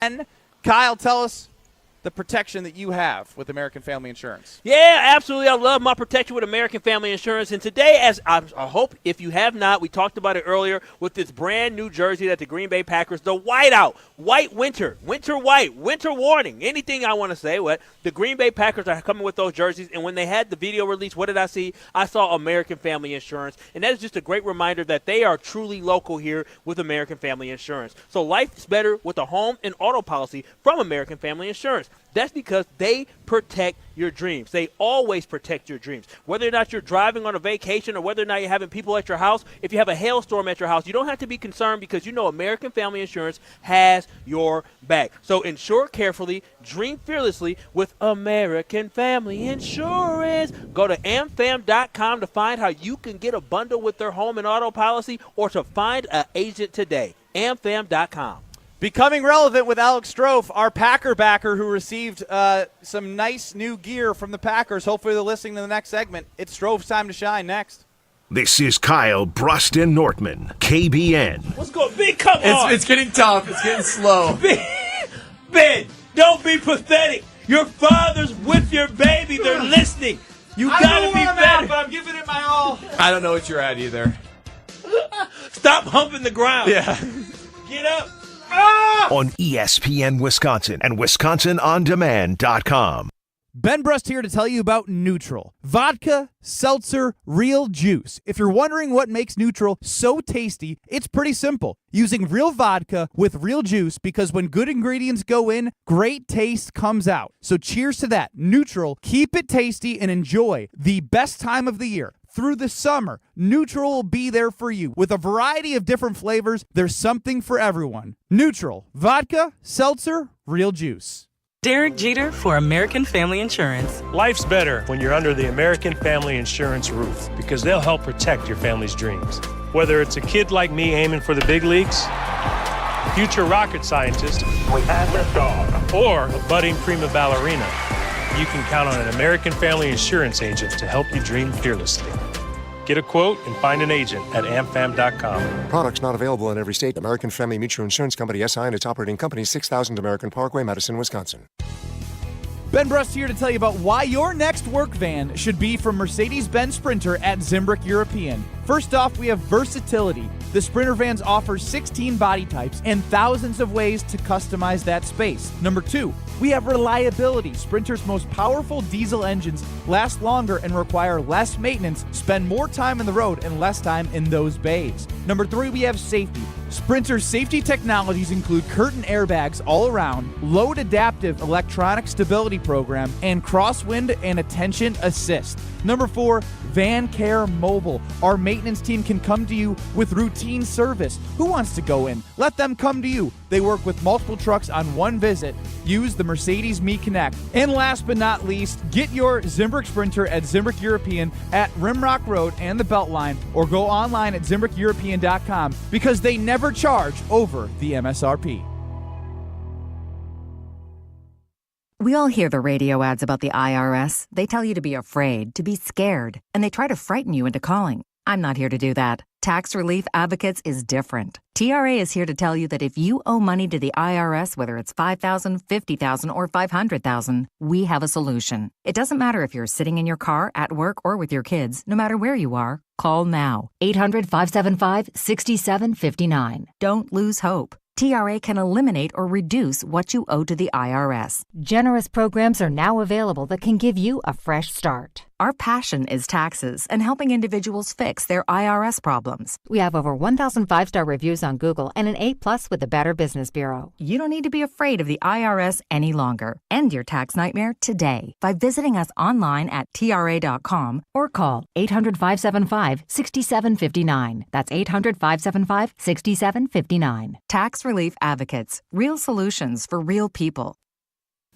And Kyle, tell us the protection that you have with American Family Insurance. Yeah, absolutely. I love my protection with American Family Insurance. And today, as I hope if you have not, we talked about it earlier with this brand new jersey that the Green Bay Packers, the whiteout, white winter, winter white, winter warning, anything I want to say. What the Green Bay Packers are coming with those jerseys. And when they had the video release, what did I see? I saw American Family Insurance. And that is just a great reminder that they are truly local here with American Family Insurance. So life is better with a home and auto policy from American Family Insurance. That's because they protect your dreams. They always protect your dreams. Whether or not you're driving on a vacation or whether or not you're having people at your house, if you have a hailstorm at your house, you don't have to be concerned because you know American Family Insurance has your back. So insure carefully, dream fearlessly with American Family Insurance. Go to amfam.com to find how you can get a bundle with their home and auto policy or to find an agent today. amfam.com. Becoming relevant with Alex Strofe, our Packer backer who received some nice new gear from the Packers. Hopefully they're listening to the next segment. It's Strofe's time to shine next. This is Kyle Broston Nortman, KBN. What's going on? Big, come on. It's getting tough. It's getting slow. Ben, don't be pathetic. Your father's with your baby. They're listening. You got to be better. But I'm giving it my all. I don't know what you're at either. Stop humping the ground. Yeah. Get up. On ESPN Wisconsin and WisconsinOnDemand.com. Ben Brust here to tell you about Neutral. Vodka, seltzer, real juice. If you're wondering what makes Neutral so tasty, it's pretty simple. Using real vodka with real juice, because when good ingredients go in, great taste comes out. So cheers to that. Neutral, keep it tasty and enjoy the best time of the year. Through the summer, Neutral will be there for you. With a variety of different flavors, there's something for everyone. Neutral, vodka, seltzer, real juice. Derek Jeter for American Family Insurance. Life's better when you're under the American Family Insurance roof because they'll help protect your family's dreams. Whether it's a kid like me aiming for the big leagues, future rocket scientist, or a budding prima ballerina, you can count on an American Family Insurance agent to help you dream fearlessly. Get a quote and find an agent at amfam.com. Products not available in every state. American Family Mutual Insurance Company, SI, and its operating company, 6000 American Parkway, Madison, Wisconsin. Ben Brust here to tell you about why your next work van should be from Mercedes-Benz Sprinter at Zimbrick European. First off, we have versatility. The Sprinter vans offer 16 body types and thousands of ways to customize that space. Number 2, we have reliability. Sprinter's most powerful diesel engines last longer and require less maintenance, spend more time on the road and less time in those bays. Number 3, we have safety. Sprinter's safety technologies include curtain airbags all around, load adaptive electronic stability program, and crosswind and attention assist. Number 4, Van Care Mobile. Our maintenance team can come to you with routine service. Who wants to go in? Let them come to you. They work with multiple trucks on one visit. Use the Mercedes Me Connect. And last but not least, get your Zimbrick Sprinter at Zimbrick European at Rimrock Road and the Beltline, or go online at ZimbrickEuropean.com because they never charge over the MSRP. We all hear the radio ads about the IRS. They tell you to be afraid, to be scared, and they try to frighten you into calling. I'm not here to do that. Tax Relief Advocates is different. TRA is here to tell you that if you owe money to the IRS, whether it's $5,000, $50,000, or $500,000, we have a solution. It doesn't matter if you're sitting in your car, at work, or with your kids. No matter where you are, call now. 800-575-6759. Don't lose hope. TRA can eliminate or reduce what you owe to the IRS. Generous programs are now available that can give you a fresh start. Our passion is taxes and helping individuals fix their IRS problems. We have over 1,000 5-star reviews on Google and an A+ with the Better Business Bureau. You don't need to be afraid of the IRS any longer. End your tax nightmare today by visiting us online at TRA.com or call 800-575-6759. That's 800-575-6759. Tax Relief Advocates. Real solutions for real people.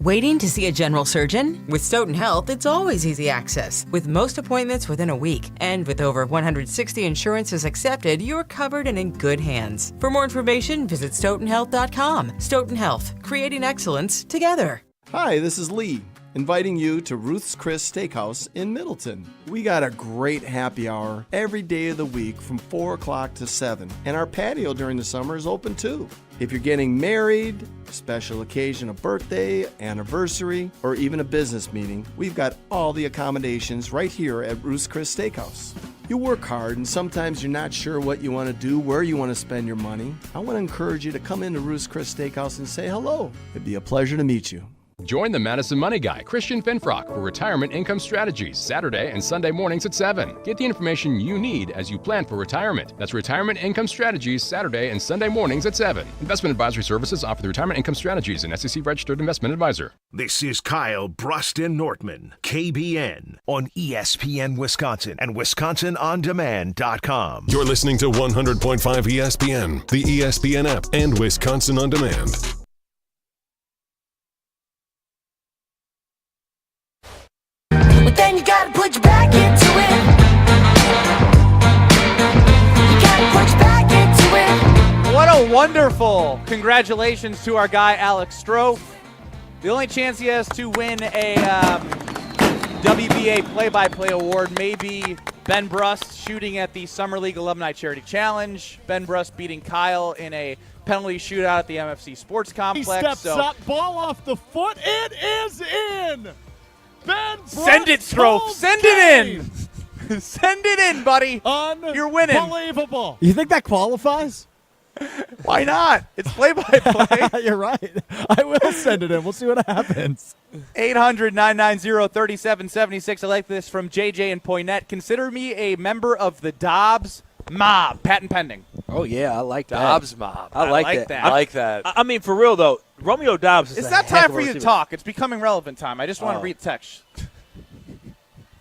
Waiting to see a general surgeon? With Stoughton Health, it's always easy access, with most appointments within a week. And with over 160 insurances accepted, you're covered and in good hands. For more information, visit StoughtonHealth.com. Stoughton Health, creating excellence together. Hi, this is Lee. inviting you to Ruth's Chris Steakhouse in Middleton. We got a great happy hour every day of the week from 4 o'clock to 7, and our patio during the summer is open too. If you're getting married, special occasion, a birthday, anniversary, or even a business meeting, we've got all the accommodations right here at Ruth's Chris Steakhouse. You work hard and sometimes you're not sure what you want to do, where you want to spend your money. I want to encourage you to come into Ruth's Chris Steakhouse and say hello. It'd be a pleasure to meet you. Join the Madison Money Guy, Christian Finfrock, for Retirement Income Strategies, Saturday and Sunday mornings at 7. Get the information you need as you plan for retirement. That's Retirement Income Strategies, Saturday and Sunday mornings at 7. Investment advisory services offered through Retirement Income Strategies, an SEC-registered investment advisor. This is Kyle Broston-Nortman, KBN, on ESPN Wisconsin and WisconsinOnDemand.com. You're listening to 100.5 ESPN, the ESPN app, and Wisconsin On Demand. But then you gotta put your back into it. You gotta put your back into it. What a wonderful congratulations to our guy, Alex Strofe. The only chance he has to win a WBA play-by-play award may be Ben Brust shooting at the Summer League Alumni Charity Challenge. Ben Brust beating Kyle in a penalty shootout at the MFC Sports Complex. He steps up, ball off the foot. It is in. Ben Brust, send it, Strofe. Send it in. Send it in, buddy. You're winning. Unbelievable. You think that qualifies? Why not? It's play-by-play. You're right. I will send it in. We'll see what happens. 800-990-3776. I like this from JJ and Poynette. Consider me a member of the Dobbs mob. Patent pending. Oh, yeah, I like that. Dobbs mob. I like that. I like that. I mean, for real, though, Romeo Dobbs is It's a not heck time of a for you to receiver. talk. It's becoming relevant time. I just want to read the text.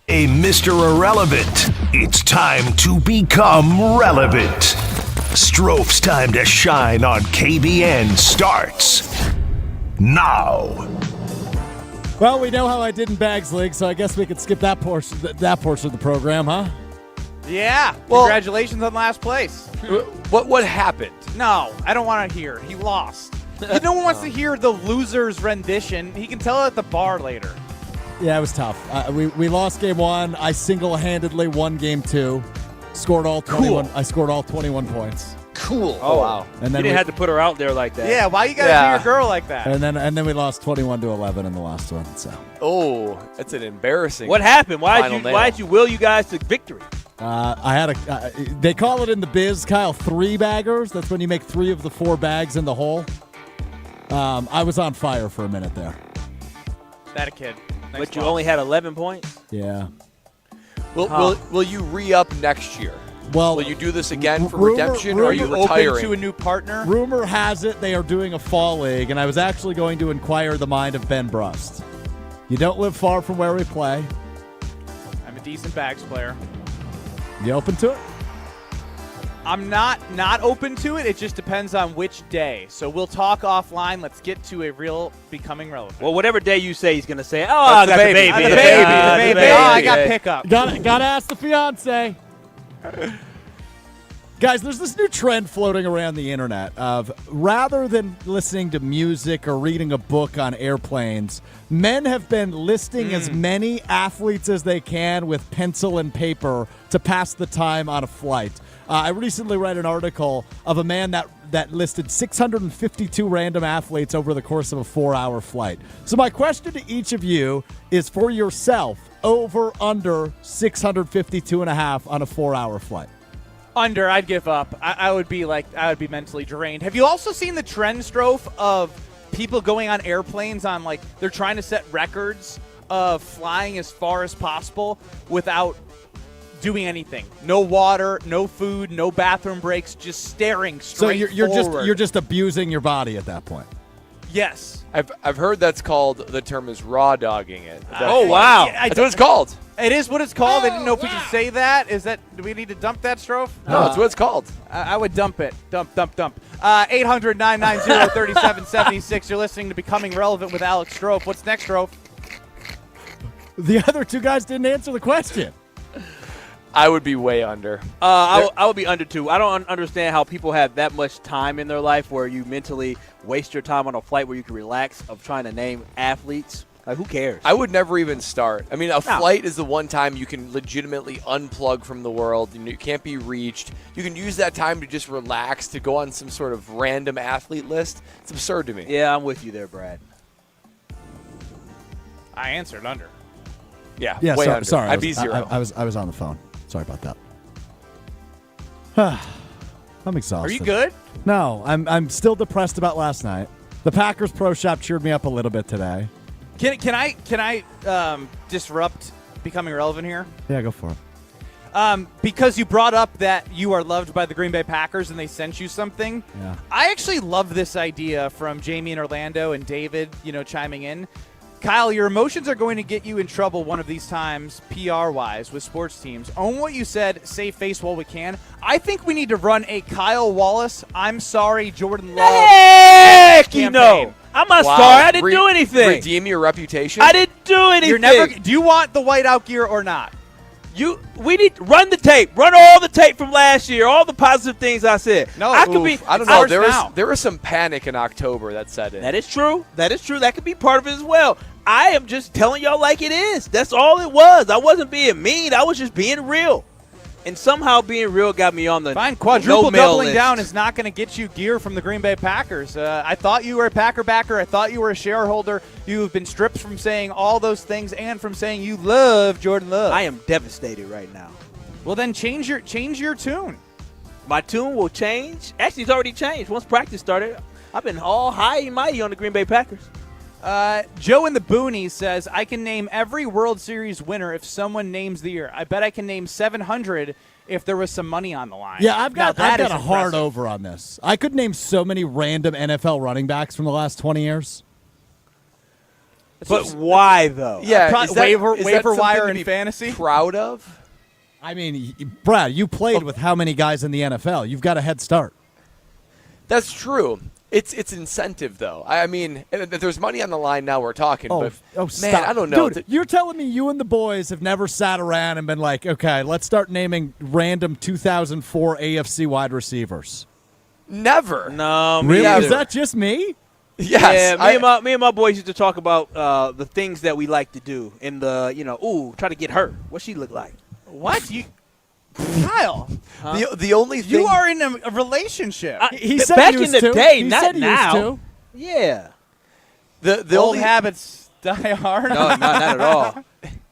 A Mr. Irrelevant. It's time to become relevant. Strofe's time to shine on KBN starts now. Well, we know how I did in Bags League, so I guess we could skip that portion of the program, huh? Yeah. Congratulations on last place. What happened? No, I don't want to hear. He lost. No one wants to hear the loser's rendition. He can tell it at the bar later. Yeah, it was tough. We lost game 1. I single-handedly won game 2. Scored all 21. Cool. I scored all 21 points. Cool. Oh, wow. And then you didn't have to put her out there like that. Yeah, why you got to do your girl like that? And then we lost 21-11 in the last one. So. Oh, that's an embarrassing. What happened? Why did you will you guys to victory? I had they call it in the biz, Kyle, 3-baggers. That's when you make 3 of the 4 bags in the hole. I was on fire for a minute there. That a kid. But you only had 11 points? Yeah. Will you re-up next year? Well, will you do this again for redemption, or are you retiring? Open to a new partner? Rumor has it they are doing a fall league, and I was actually going to inquire the mind of Ben Brust. You don't live far from where we play. I'm a decent bags player. You open to it? I'm not open to it. It just depends on which day. So we'll talk offline. Let's get to a real becoming relevant. Well, whatever day you say, he's going to say, oh, I got the baby. The baby. Oh, I got pickup. Gotta ask the fiance. Guys, there's this new trend floating around the internet of rather than listening to music or reading a book on airplanes, men have been listing as many athletes as they can with pencil and paper to pass the time on a flight. I recently read an article of a man that listed 652 random athletes over the course of a 4-hour flight. So my question to each of you is for yourself, over, under 652.5 on a 4-hour flight. Under, I'd give up. I would be mentally drained. Have you also seen the trend, Strofe, of people going on airplanes on they're trying to set records of flying as far as possible without doing anything? No water, no food, no bathroom breaks, just staring straight forward. So you're just abusing your body at that point. Yes. I've heard that's called, the term is raw dogging it. Oh, wow. That's what it's called. It is what it's called. I didn't know if we can say that. Do we need to dump that, Strofe? No, that's what it's called. I would dump it. Dump. 800-990-3776. You're listening to Becoming Relevant with Alex Strofe. What's next, Strofe? The other two guys didn't answer the question. I would be way under. I would be under, too. I don't understand how people have that much time in their life where you mentally waste your time on a flight where you can relax of trying to name athletes. Like, who cares? I would never even start. I mean, a flight is the one time you can legitimately unplug from the world. You can't be reached. You can use that time to just relax, to go on some sort of random athlete list. It's absurd to me. Yeah, I'm with you there, Brad. I answered under. Yeah, Yeah, way sorry, under. sorry. I'd be 0. I was on the phone. Sorry about that. I'm exhausted. Are you good? No, I'm still depressed about last night. The Packers Pro Shop cheered me up a little bit today. Can I disrupt becoming relevant here? Yeah, go for it. Because you brought up that you are loved by the Green Bay Packers and they sent you something. Yeah. I actually love this idea from Jamie in Orlando and David, chiming in. Kyle, your emotions are going to get you in trouble one of these times, PR-wise, with sports teams. Own what you said, save face while we can. I think we need to run a Kyle Wallace, I'm sorry, Jordan Love Heck, campaign. I'm not sorry. I didn't do anything. Redeem your reputation? I didn't do anything. Do you want the whiteout gear or not? We need to run the tape. Run all the tape from last year, all the positive things I said. No, I don't know. There was some panic in October that set in. That is true. That could be part of it as well. I am just telling y'all like it is. That's all it was. I wasn't being mean. I was just being real. And somehow being real got me on the Fine, quadruple no-mail doubling list. down is not going to get you gear from the Green Bay Packers. I thought you were a Packer backer. I thought you were a shareholder. You've been stripped from saying all those things and from saying you love Jordan Love. I am devastated right now. Well, then change your tune. My tune will change. Actually, it's already changed. Once practice started, I've been all high and mighty on the Green Bay Packers. Joe in the Boonies says, I can name every World Series winner if someone names the year. I bet I can name 700 if there was some money on the line. Yeah, I've got a hard impressive. over on this. I could name so many random NFL running backs from the last 20 years. But why, though? Yeah, waiver wire and fantasy. Proud of? I mean, Brad, you played with how many guys in the NFL? You've got a head start. That's true. It's incentive, though. I mean, if there's money on the line now, we're talking. Oh, but, stop. man, I don't know. Dude, you're telling me you and the boys have never sat around and been like, okay, let's start naming random 2004 AFC wide receivers. Never. No, really? Never. Is that just me? Yes. Yeah, me and my boys used to talk about the things that we like to do in the, try to get her. What she look like? What? Kyle, the only thing you are in a relationship. He said back used in the to. day, He not said now. Used to. Yeah. The old only habits die hard. No, not at all.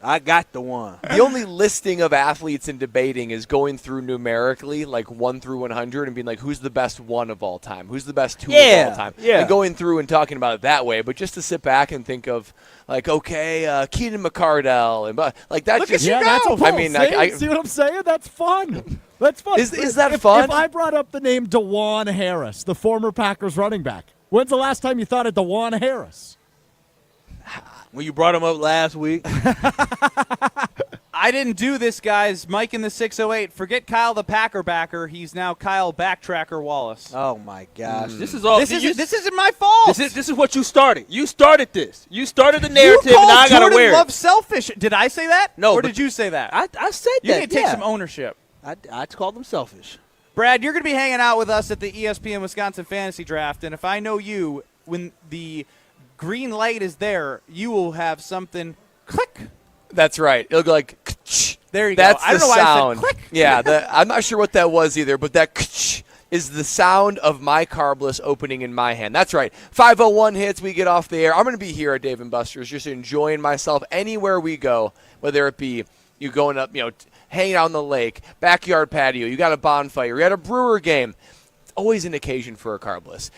I got the one. The only listing of athletes in debating is going through numerically, like 1 through 100, and being like, who's the best one of all time? Who's the best 2 of all time? Yeah. And going through and talking about it that way. But just to sit back and think of, like, okay, Keenan McCardell. And like that. Look just, at you go. That's a pull. I mean, see what I'm saying? That's fun. That's fun. Is that fun? If I brought up the name DeJuan Harris, the former Packers running back, when's the last time you thought of DeJuan Harris? When you brought him up last week. I didn't do this, guys. Mike in the 608. Forget Kyle the Packer backer. He's now Kyle Backtracker Wallace. Oh, my gosh. This is all. This isn't my fault. This is what you started. You started this. You started the narrative, you and I got to Jordan wear it. Love selfish. Did I say that? No, or but did you say that? I said you that. need to take some ownership. I called them selfish. Brad, you're going to be hanging out with us at the ESPN Wisconsin Fantasy Draft, and if I know you, when the green light is there, you will have something click. That's right. It'll go like, there you that's go. I don't the know sound. why I said click. Yeah, I'm not sure what that was either, but that is the sound of my carbless opening in my hand. That's right. 5:01 hits, we get off the air. I'm going to be here at Dave & Buster's just enjoying myself anywhere we go, whether it be you going up, hanging out on the lake, backyard patio, you got a bonfire, you got a Brewer game. It's always an occasion for a carbless.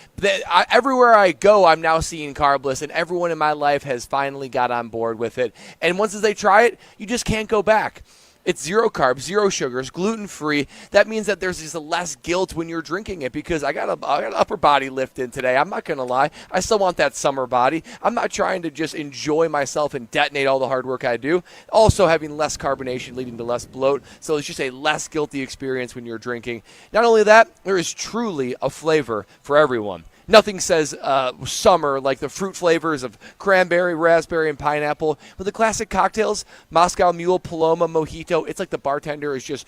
Everywhere I go, I'm now seeing carbless, and everyone in my life has finally got on board with it. And once they try it, you just can't go back. It's 0 carbs, 0 sugars, gluten-free. That means that there's just less guilt when you're drinking it because I got an upper body lift in today. I'm not going to lie. I still want that summer body. I'm not trying to just enjoy myself and detonate all the hard work I do. Also having less carbonation leading to less bloat. So it's just a less guilty experience when you're drinking. Not only that, there is truly a flavor for everyone. Nothing says summer like the fruit flavors of cranberry, raspberry, and pineapple. With the classic cocktails, Moscow Mule, Paloma, Mojito, it's like the bartender is just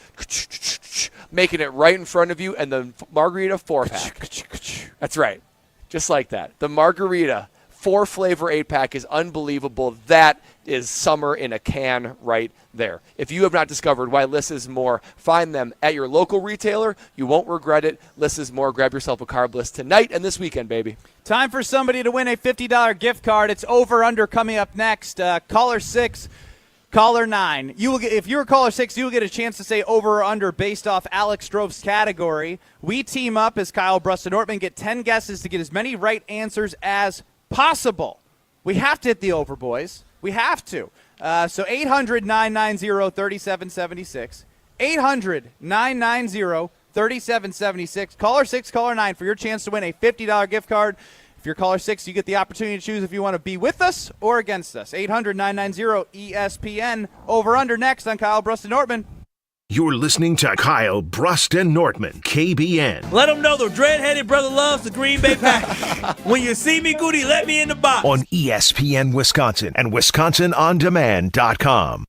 making it right in front of you, and the margarita 4-pack. That's right. Just like that. The margarita 4-flavor 8-pack is unbelievable. That is summer in a can right there. If you have not discovered why Less is More, find them at your local retailer. You won't regret it. Less is More. Grab yourself a Carb List tonight and this weekend, baby. Time for somebody to win a $50 gift card. It's over-under coming up next. Caller 6, caller 9. If you're caller 6, you will get a chance to say over or under based off Alex Strove's category. We team up as Kyle, Brust, and Nortman, get 10 guesses to get as many right answers as possible. We have to hit the over, boys. We have to. So 800-990-3776. 800-990-3776. Caller 6, caller 9 for your chance to win a $50 gift card. If you're caller 6, you get the opportunity to choose if you want to be with us or against us. 800-990-ESPN. Over under next on Kyle, Brust, and Nortman. You're listening to Kyle, Brust, and Nortman, KBN. Let them know the dread-headed brother loves the Green Bay Packers. When you see me, Goody, let me in the box. On ESPN Wisconsin and WisconsinOnDemand.com.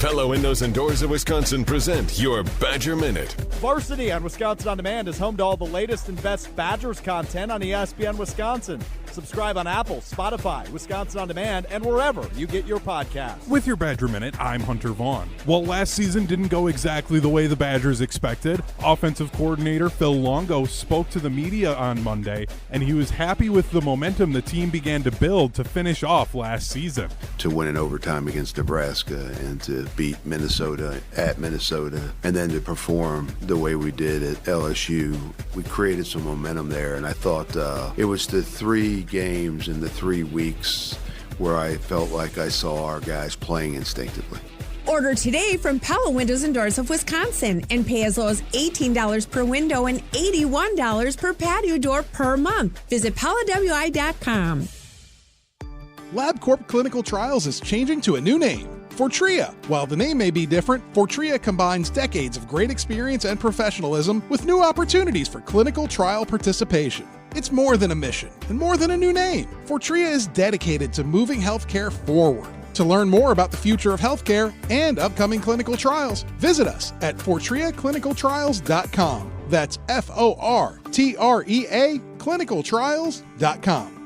Pella Windows and Doors of Wisconsin present your Badger Minute. Varsity on Wisconsin On Demand is home to all the latest and best Badgers content on ESPN Wisconsin. Subscribe on Apple, Spotify, Wisconsin On Demand, and wherever you get your podcasts. With your Badger Minute, I'm Hunter Vaughn. While last season didn't go exactly the way the Badgers expected, offensive coordinator Phil Longo spoke to the media on Monday, and he was happy with the momentum the team began to build to finish off last season. To win in overtime against Nebraska and to beat Minnesota at Minnesota, and then to perform the way we did at LSU, we created some momentum there, and I thought it was the 3 games in the 3 weeks where I felt like I saw our guys playing instinctively. Order today from Pella Windows and Doors of Wisconsin and pay as low as $18 per window and $81 per patio door per month. Visit PellaWI.com. LabCorp Clinical Trials is changing to a new name, Fortrea. While the name may be different, Fortrea combines decades of great experience and professionalism with new opportunities for clinical trial participation. It's more than a mission and more than a new name. Fortrea is dedicated to moving healthcare forward. To learn more about the future of healthcare and upcoming clinical trials, visit us at FortreaClinicalTrials.com. That's FORTREA clinicaltrials.com.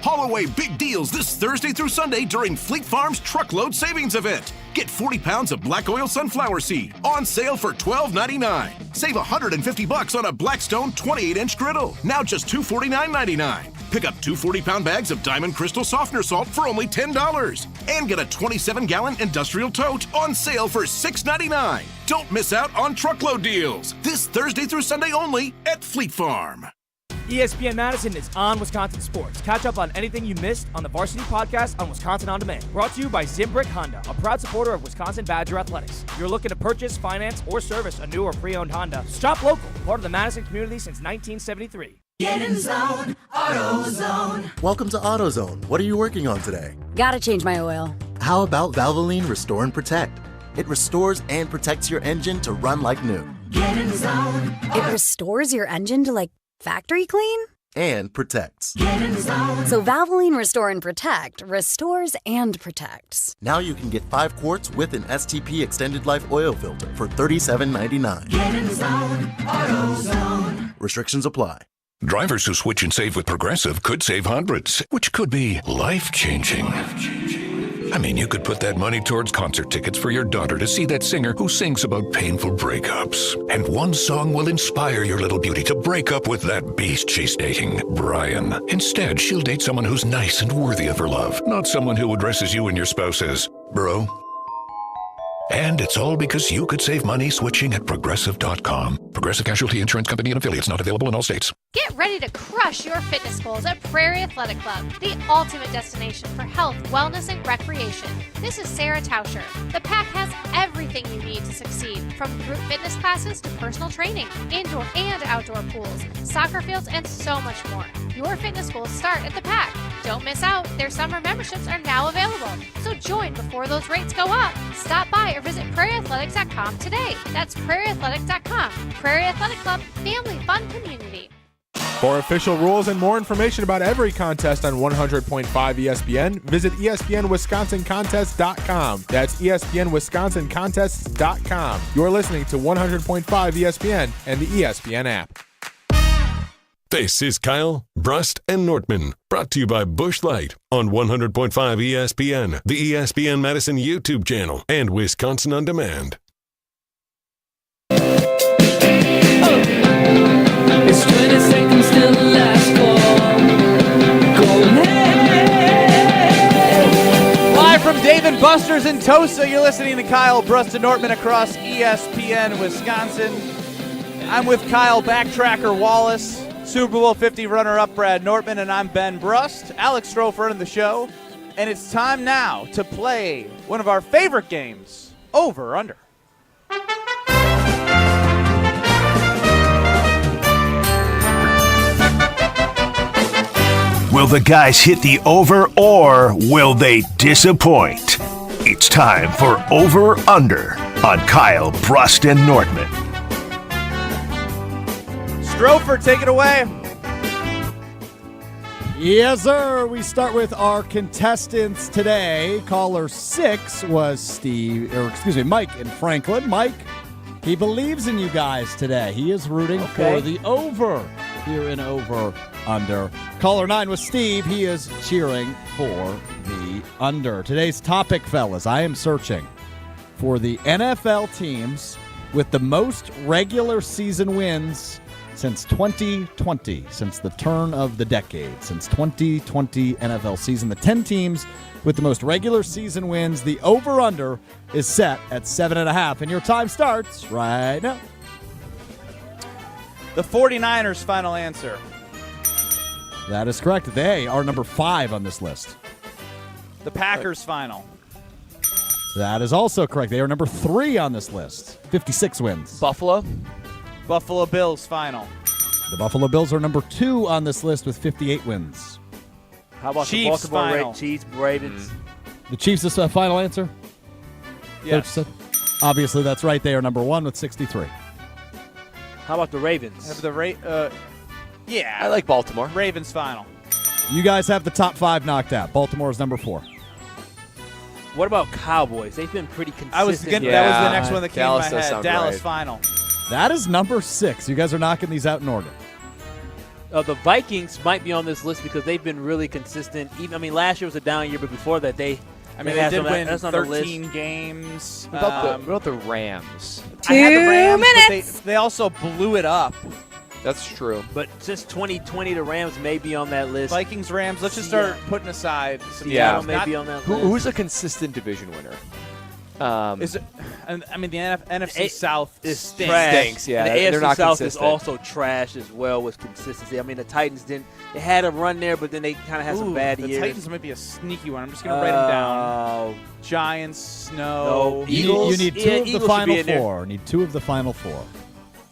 Haul away big deals this Thursday through Sunday during Fleet Farm's Truckload Savings Event. Get 40 pounds of black oil sunflower seed on sale for $12.99. Save $150 on a Blackstone 28-inch griddle, now just $249.99. Pick up 2 40-pound bags of Diamond Crystal Softener Salt for only $10. And get a 27-gallon industrial tote on sale for $6.99. Don't miss out on truckload deals this Thursday through Sunday only at Fleet Farm. ESPN Madison is on Wisconsin Sports. Catch up on anything you missed on the Varsity Podcast on Wisconsin On Demand. Brought to you by Zimbrick Honda, a proud supporter of Wisconsin Badger Athletics. If you're looking to purchase, finance, or service a new or pre-owned Honda, shop local, part of the Madison community since 1973. Get in zone, AutoZone. Welcome to AutoZone. What are you working on today? Gotta change my oil. How about Valvoline Restore and Protect? It restores and protects your engine to run like new. Get in zone. It restores your engine to, factory clean? And protects. Get in zone. So Valvoline Restore and Protect restores and protects. Now you can get 5 quarts with an STP Extended Life Oil Filter for $37.99. Get in zone, AutoZone. Restrictions apply. Drivers who switch and save with Progressive could save hundreds, which could be life-changing. I mean, you could put that money towards concert tickets for your daughter to see that singer who sings about painful breakups. And one song will inspire your little beauty to break up with that beast she's dating, Brian. Instead, she'll date someone who's nice and worthy of her love, not someone who addresses you and your spouse as, bro. And it's all because you could save money switching at Progressive.com. Progressive Casualty Insurance Company and affiliates, not available in all states. Get ready to crush your fitness goals at Prairie Athletic Club, the ultimate destination for health, wellness, and recreation. This is Sarah Tauscher. The Pack has everything you need to succeed, from group fitness classes to personal training, indoor and outdoor pools, soccer fields, and so much more. Your fitness goals start at the Pack. Don't miss out. Their summer memberships are now available. So join before those rates go up. Stop by or visit PrairieAthletics.com today. That's PrairieAthletics.com. Prairie Athletic Club, family fun community. For official rules and more information about every contest on 100.5 ESPN, visit ESPNWisconsinContests.com. That's ESPNWisconsinContests.com. You're listening to 100.5 ESPN and the ESPN app. This is Kyle, Brust, and Nortman, brought to you by Busch Light on 100.5 ESPN, the ESPN Madison YouTube channel, and Wisconsin On Demand. It's 20 seconds till the last call. Going ahead. Live from Dave & Buster's in Tosa, you're listening to Kyle, Brust, and Nortman across ESPN Wisconsin. I'm with Kyle Backtracker Wallace, Super Bowl 50 runner-up Brad Nortman, and I'm Ben Brust. Alex Strofe running the show, and it's time now to play one of our favorite games, Over or Under. Will the guys hit the over or will they disappoint? It's time for Over Under on Kyle, Brust, and Nortman. Strofer, take it away. Yes, sir. We start with our contestants today. Caller 6 was Mike in Franklin. Mike, he believes in you guys today. He is rooting for the over here in Over Under. Caller 9 was Steve. He is cheering for the under. Today's topic, fellas, I am searching for the NFL teams with the most regular season wins since 2020, since the turn of the decade, since 2020 NFL season. The 10 teams with the most regular season wins. The over-under is set at 7.5, and your time starts right now. The 49ers' final answer. That is correct. They are number 5 on this list. The Packers' final. That is also correct. They are number 3 on this list. 56 wins. Buffalo Bills' final. The Buffalo Bills are number 2 on this list with 58 wins. How about Chiefs the Baltimore final. Chiefs, Ravens? The Chiefs is the final answer? Yes. Obviously, that's right. They are number 1 with 63. How about the Ravens? Yeah. I like Baltimore. Ravens' final. You guys have the top 5 knocked out. Baltimore is number 4. What about Cowboys? They've been pretty consistent. That was the next one that came to my head. Dallas final. That is number 6. You guys are knocking these out in order. The Vikings might be on this list because they've been really consistent. Last year was a down year, but before that, they did win 13 games. What about the Rams? I had the Rams, but they also blew it up. That's true. But since 2020, the Rams may be on that list. Vikings, Rams. Let's just start putting aside some Seattle may be on that list. Who's a consistent division winner? Is it? The NFC South stinks. Yeah, and the they're AFC not South consistent. is also trash as well with consistency. The Titans didn't. They had a run there, but then they kind of had some bad years. The Titans might be a sneaky one. I'm just going to write them down. Giants, no. Eagles. You need 2 of the final 4. Need 2 of the final 4.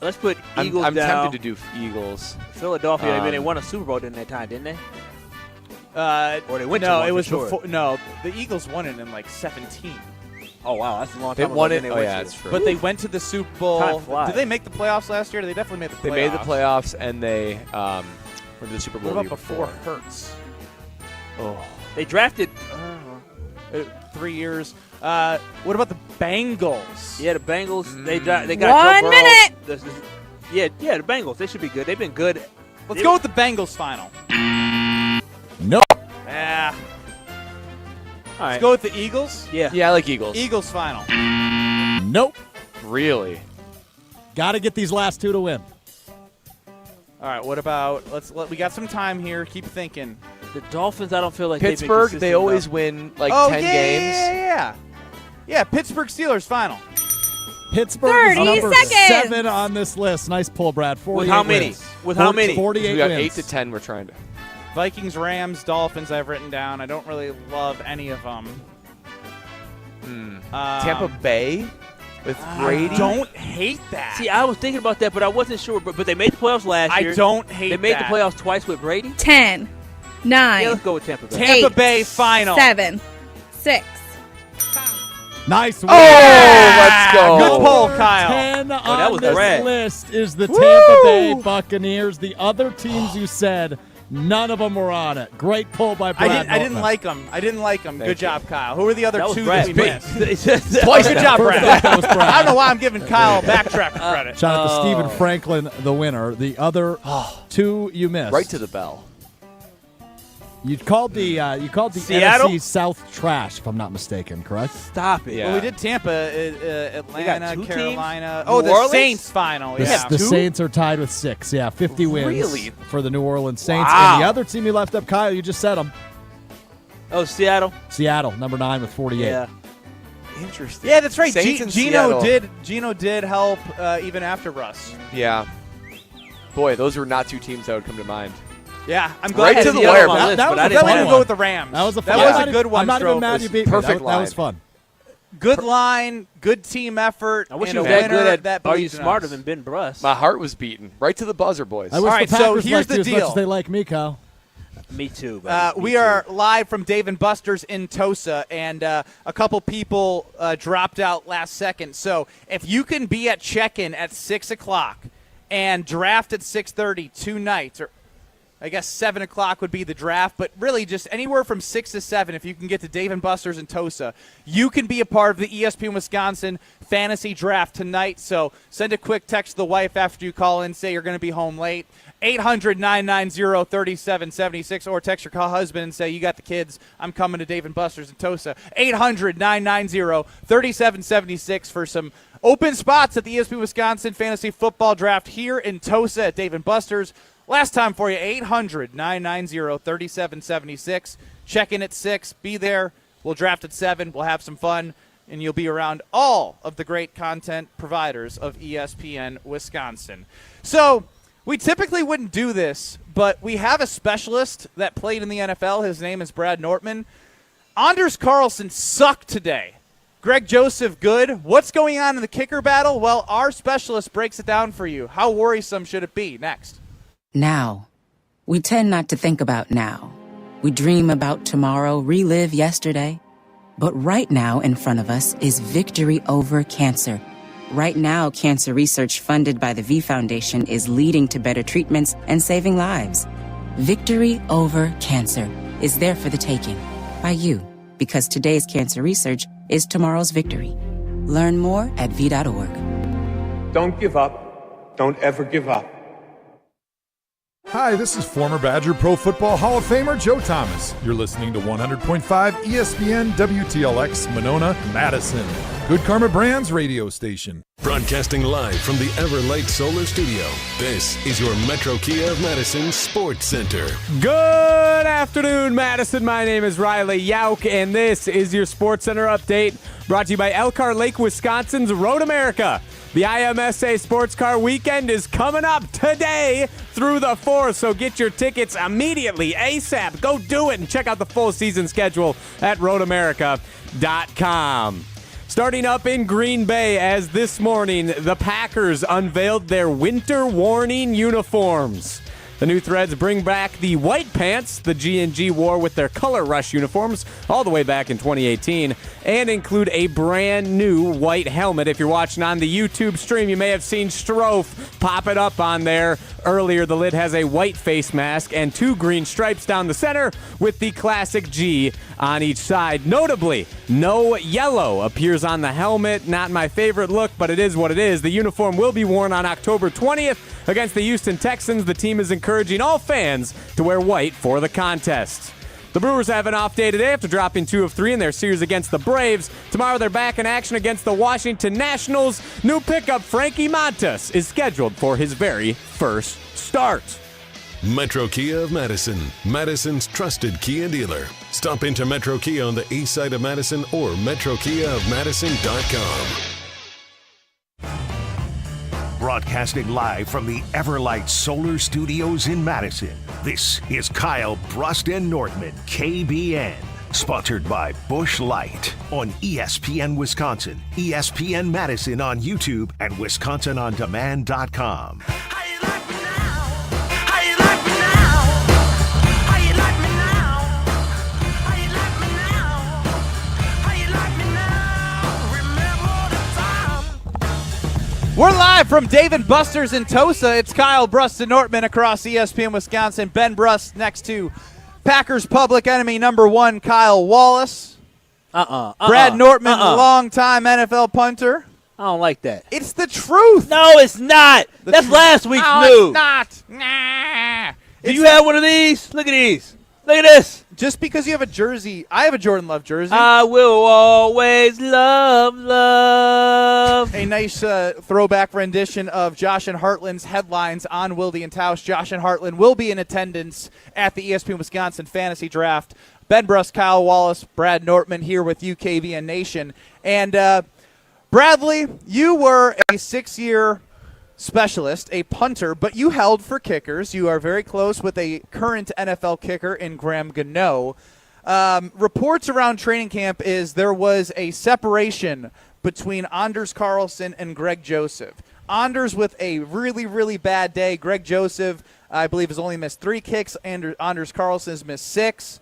Let's put Eagles I'm down. tempted to do Eagles. Philadelphia. They won a Super Bowl during that time, didn't they? Or they went to one it was sure. before. No, the Eagles won it in 17. Oh wow, that's a long They time won ago. it. That's true. But they went to the Super Bowl. Time flies. Did they make the playoffs last year? They definitely made the playoffs. They made the playoffs, and they went to the Super Bowl. What about the year before Hurts? Oh, they drafted 3 years. What about the Bengals? Yeah, the Bengals. They got 1 Joe Burrow. minute. Yeah, the Bengals. They should be good. They've been good. Let's go with the Bengals final. No. Yeah. All right. Let's go with the Eagles. Yeah. Yeah, I like Eagles. Eagles final. Nope. Really? Got to get these last 2 to win. All right. What about? We got some time here. Keep thinking. The Dolphins. I don't feel like Pittsburgh. They've been They always enough. win 10 games. Yeah. Pittsburgh Steelers final. Pittsburgh is 30 number seconds. 7 on this list. Nice pull, Brad. 48 With how many? wins. With how many? 48 We got wins. 8 to 10. We're trying to. Vikings, Rams, Dolphins. I've written down. I don't really love any of them. Tampa Bay with Brady. I don't hate that. See, I was thinking about that, but I wasn't sure. But they made the playoffs last year. I don't hate They made that. the playoffs twice with Brady. 10, 9, Yeah, let's go with Tampa Bay. Tampa 8, Bay final. 7, 6, Nice. Let's go. Good pull, Kyle. 10 that on was this red. list is the Tampa Bay Buccaneers. The other teams you said, none of them were on it. Great pull by Brad. I didn't like them. Good job, Kyle. Who were the other That was two Brad. that we missed? Twice Good now. job, First Brad. off, that was Brad. I don't know why I'm giving Kyle backtrack credit. Shout out to Stephen Franklin, the winner. The other two you missed. Right to the bell. You called the Seattle? NFC South trash, if I'm not mistaken, correct? Stop it. Yeah. Well, we did Tampa, Atlanta, two Carolina. teams? Oh, New the Orleans? Saints final. Yeah. The Saints are tied with 6. Yeah, 50 wins Really? for the New Orleans Saints. Wow. And the other team you left up, Kyle, you just said them. Oh, Seattle. Seattle, number 9 with 48. Yeah. Interesting. Yeah, that's right. Saints in Gino Seattle. did help even after Russ. Yeah. Boy, those were not two teams that would come to mind. Yeah, I'm glad. Right to the wire. That was a Then we fun can one. go with the Rams. That was a That fun was one. a good one. I'm not even Strofe. mad you beat me. Perfect That was line. fun. Good line, good team effort. I wish and you a were that winner good at that Are You believed in Smarter us. than Ben Bruss? My heart was beating. Right to the buzzer, boys. I wish All right, the so Packers here's liked the you as much deal. as they like me, Kyle. Me too. buddy. Me We too. are live from Dave & Buster's in Tosa, and a couple people dropped out last second. So if you can be at check-in at 6 o'clock and draft at 6:30 2 nights, or I guess 7 o'clock would be the draft, but really just anywhere from 6 to 7, if you can get to Dave & Buster's in Tosa, you can be a part of the ESPN Wisconsin fantasy draft tonight. So send a quick text to the wife after you call in, say you're going to be home late. 800-990-3776, or text your husband and say, you got the kids, I'm coming to Dave & Buster's in Tosa. 800-990-3776 for some open spots at the ESPN Wisconsin Fantasy Football Draft here in Tosa at Dave & Buster's. Last time for you, 800-990-3776. Check in at 6. Be there. We'll draft at 7. We'll have some fun, and you'll be around all of the great content providers of ESPN Wisconsin. So we typically wouldn't do this, but we have a specialist that played in the NFL. His name is Brad Nortman. Anders Carlson sucked today. Greg Joseph, good. What's going on in the kicker battle? Well, our specialist breaks it down for you. How worrisome should it be? Next. Now. We tend not to think about now. We dream about tomorrow, relive yesterday. But right now in front of us is victory over cancer. Right now, cancer research funded by the V Foundation is leading to better treatments and saving lives. Victory over cancer is there for the taking by you, because today's cancer research is tomorrow's victory. Learn more at V.org. Don't give up. Don't ever give up. Hi, this is former Badger Pro Football Hall of Famer Joe Thomas. You're listening to 100.5 ESPN WTLX Monona, Madison. Good Karma Brands radio station. Broadcasting live from the Everlight Solar Studio, this is your Metro Kia of Madison Sports Center. Good afternoon, Madison. My name is Riley Yauk, and this is your Sports Center update brought to you by Elkhart Lake, Wisconsin's Road America. The IMSA Sports Car Weekend is coming up today through the 4th, so get your tickets immediately, ASAP. Go do it and check out the full season schedule at roadamerica.com. Starting up in Green Bay, as this morning, the Packers unveiled their winter warning uniforms. The new threads bring back the white pants the G&G wore with their Color Rush uniforms all the way back in 2018, and include a brand new white helmet. If you're watching on the YouTube stream, you may have seen Strofe pop it up on there earlier. The lid has a white face mask and 2 green stripes down the center with the classic G on each side. Notably, no yellow appears on the helmet. Not my favorite look, but it is what it is. The uniform will be worn on October 20th against the Houston Texans. The team is encouraging all fans to wear white for the contest. The Brewers have an off day today after dropping 2 of 3 in their series against the Braves. Tomorrow they're back in action against the Washington Nationals. New pickup Frankie Montas is scheduled for his very first start. Metro Kia of Madison, Madison's trusted Kia dealer. Stop into Metro Kia on the east side of Madison or metrokiaofmadison.com. Broadcasting live from the Everlight Solar Studios in Madison, this is Kyle Brust and Nordman, KBN. Sponsored by Busch Light on ESPN Wisconsin, ESPN Madison on YouTube, and WisconsinOnDemand.com. We're live from Dave & Buster's in Tosa. It's Kyle Brust and Nortman across ESPN Wisconsin. Ben Brust next to Packers public enemy number 1, Kyle Wallace. Brad Nortman, longtime NFL punter. I don't like that. It's the truth. No, it's not. That's last week's news. It's not. Nah. Do you have one of these? Look at these. Look at this. Just because you have a jersey, I have a Jordan Love jersey. I will always love. A nice throwback rendition of Josh and Heartland's headlines on Wilde and Tausch. Josh and Heartland will be in attendance at the ESPN Wisconsin Fantasy Draft. Ben Brust, Kyle Wallace, Brad Nortman here with you, KBN Nation. And Bradley, you were a 6-year specialist, a punter, but you held for kickers. You are very close with a current NFL kicker in Graham Gano. Reports around training camp is there was a separation between Anders Carlson and Greg Joseph. Anders with a really, really bad day. Greg Joseph, I believe, has only missed 3 kicks. Anders Carlson has missed 6.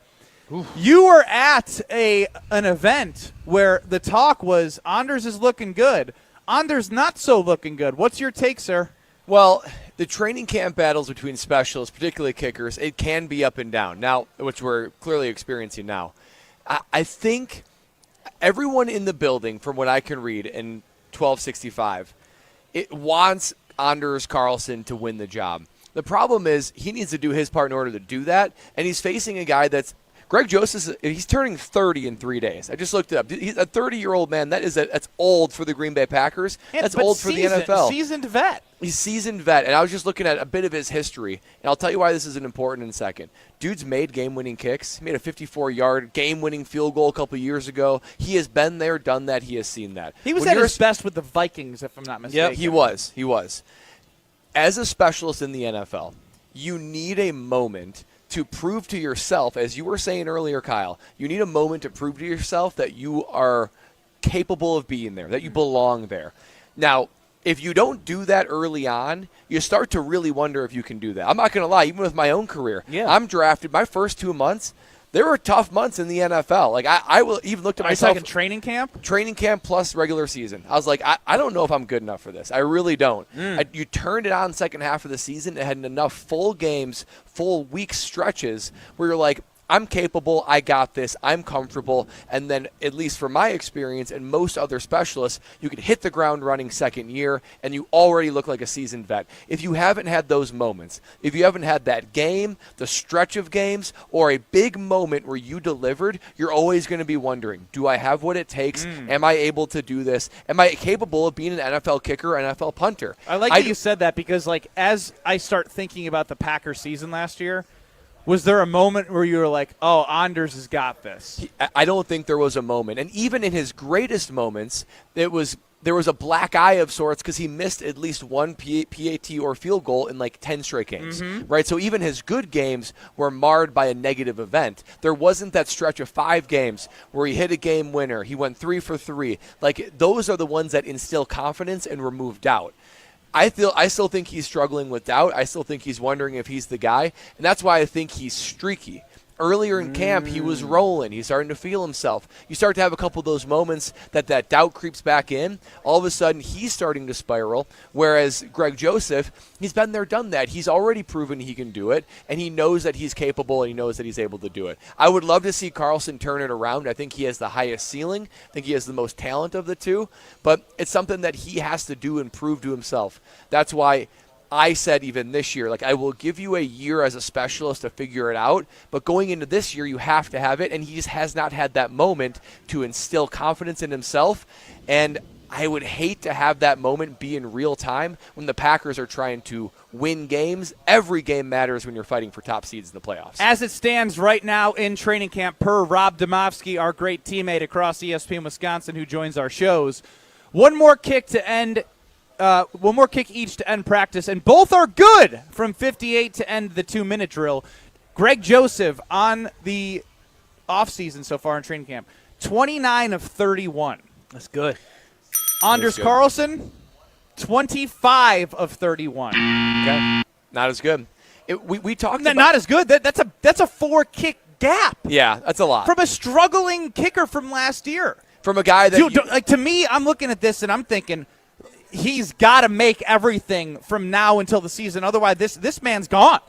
Oof. You were at an event where the talk was Anders is looking good. Anders not so looking good. What's your take, sir? Well, the training camp battles between specialists, particularly kickers, it can be up and down now, which we're clearly experiencing now. I think everyone in the building, from what I can read in 1265, it wants Anders Carlson to win the job. The problem is he needs to do his part in order to do that, and he's facing a guy that's Greg Joseph, he's turning 30 in 3 days. I just looked it up. He's a 30-year-old man. That's old for the Green Bay Packers. That's old for the NFL. Seasoned vet. He's seasoned vet, and I was just looking at a bit of his history, and I'll tell you why this isn't important in a second. Dude's made game-winning kicks. He made a 54-yard game-winning field goal a couple years ago. He has been there, done that. He has seen that. He was at his best with the Vikings, if I'm not mistaken. Yeah, he was. He was. As a specialist in the NFL, you need a moment to prove to yourself, as you were saying earlier, Kyle, you need a moment to prove to yourself that you are capable of being there, that you belong there. Now, if you don't do that early on, you start to really wonder if you can do that. I'm not going to lie, even with my own career. Yeah. I'm drafted my first 2 months. There were tough months in the NFL. Like I will even look at myself. Are you talking training camp? Training camp plus regular season. I was like, I don't know if I'm good enough for this. I really don't. You turned it on second half of the season. It had enough full games, full week stretches where you're like, I'm capable, I got this, I'm comfortable, and then at least from my experience and most other specialists, you can hit the ground running second year, and you already look like a seasoned vet. If you haven't had those moments, if you haven't had that game, the stretch of games, or a big moment where you delivered, you're always going to be wondering, do I have what it takes? Am I able to do this? Am I capable of being an NFL kicker or NFL punter? I like that you said that because, like, as I start thinking about the Packers season last year, was there a moment where you were like, oh, Anders has got this? I don't think there was a moment. And even in his greatest moments, there was a black eye of sorts because he missed at least one PAT or field goal in like 10 straight games, right? So even his good games were marred by a negative event. There wasn't that stretch of 5 games where he hit a game winner. He went 3 for 3. Like, those are the ones that instill confidence and remove doubt. I still think he's struggling with doubt. I still think he's wondering if he's the guy, and that's why I think he's streaky. Earlier in camp, he was rolling. He's starting to feel himself. You start to have a couple of those moments that doubt creeps back in. All of a sudden, he's starting to spiral, whereas Greg Joseph, he's been there, done that. He's already proven he can do it, and he knows that he's capable, and he knows that he's able to do it. I would love to see Carlson turn it around. I think he has the highest ceiling. I think he has the most talent of the two, but it's something that he has to do and prove to himself. That's why I said even this year, like, I will give you a year as a specialist to figure it out, but going into this year, you have to have it, and he just has not had that moment to instill confidence in himself, and I would hate to have that moment be in real time when the Packers are trying to win games. Every game matters when you're fighting for top seeds in the playoffs. As it stands right now in training camp, per Rob Domofsky, our great teammate across ESPN Wisconsin who joins our shows, one more kick each to end practice, and both are good from 58 to end the 2-minute drill. Greg Joseph on the offseason so far in training camp, 29 of 31. That's good. Anders Carlson, 25 of 31. Okay, not as good. We talked about not as good. That's a 4-kick gap. Yeah, that's a lot from a struggling kicker from last year. From a guy that to me, I'm looking at this and I'm thinking, he's got to make everything from now until the season. Otherwise, this man's gone.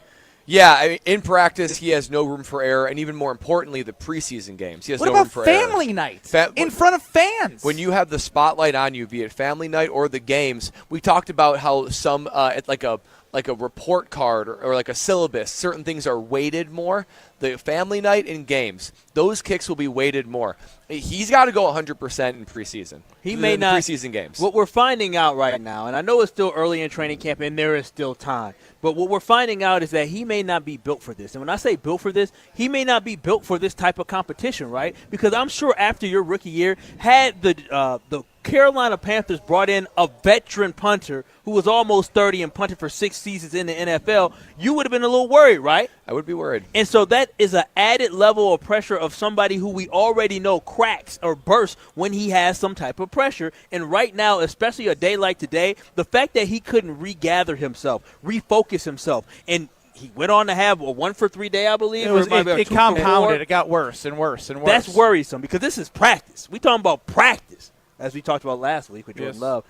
Yeah, I mean, in practice, he has no room for error, and even more importantly, the preseason games. He has no room for error. What about family night in front of fans? When you have the spotlight on you, be it family night or the games, we talked about how some, like a report card or like a syllabus, certain things are weighted more. The family night and games, those kicks will be weighted more. He's got to go 100% in preseason. He may not. Preseason games. What we're finding out right now, and I know it's still early in training camp and there is still time, but what we're finding out is that he may not be built for this. And when I say built for this, he may not be built for this type of competition, right? Because I'm sure after your rookie year, had the Carolina Panthers brought in a veteran punter who was almost 30 and punted for 6 seasons in the NFL, you would have been a little worried, right? I would be worried. And so that is an added level of pressure of somebody who we already know cracks or bursts when he has some type of pressure. And right now, especially a day like today, the fact that he couldn't regather himself, refocus himself, and he went on to have a 1-for-3 day, I believe. It compounded. It got worse and worse and worse. That's worrisome because this is practice. We're talking about practice, as we talked about last week with Jordan Love.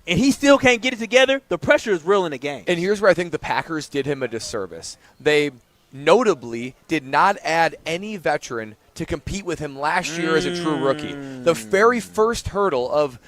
And he still can't get it together. The pressure is real in the game. And here's where I think the Packers did him a disservice. They notably did not add any veteran to compete with him last year as a true rookie. The very first hurdle of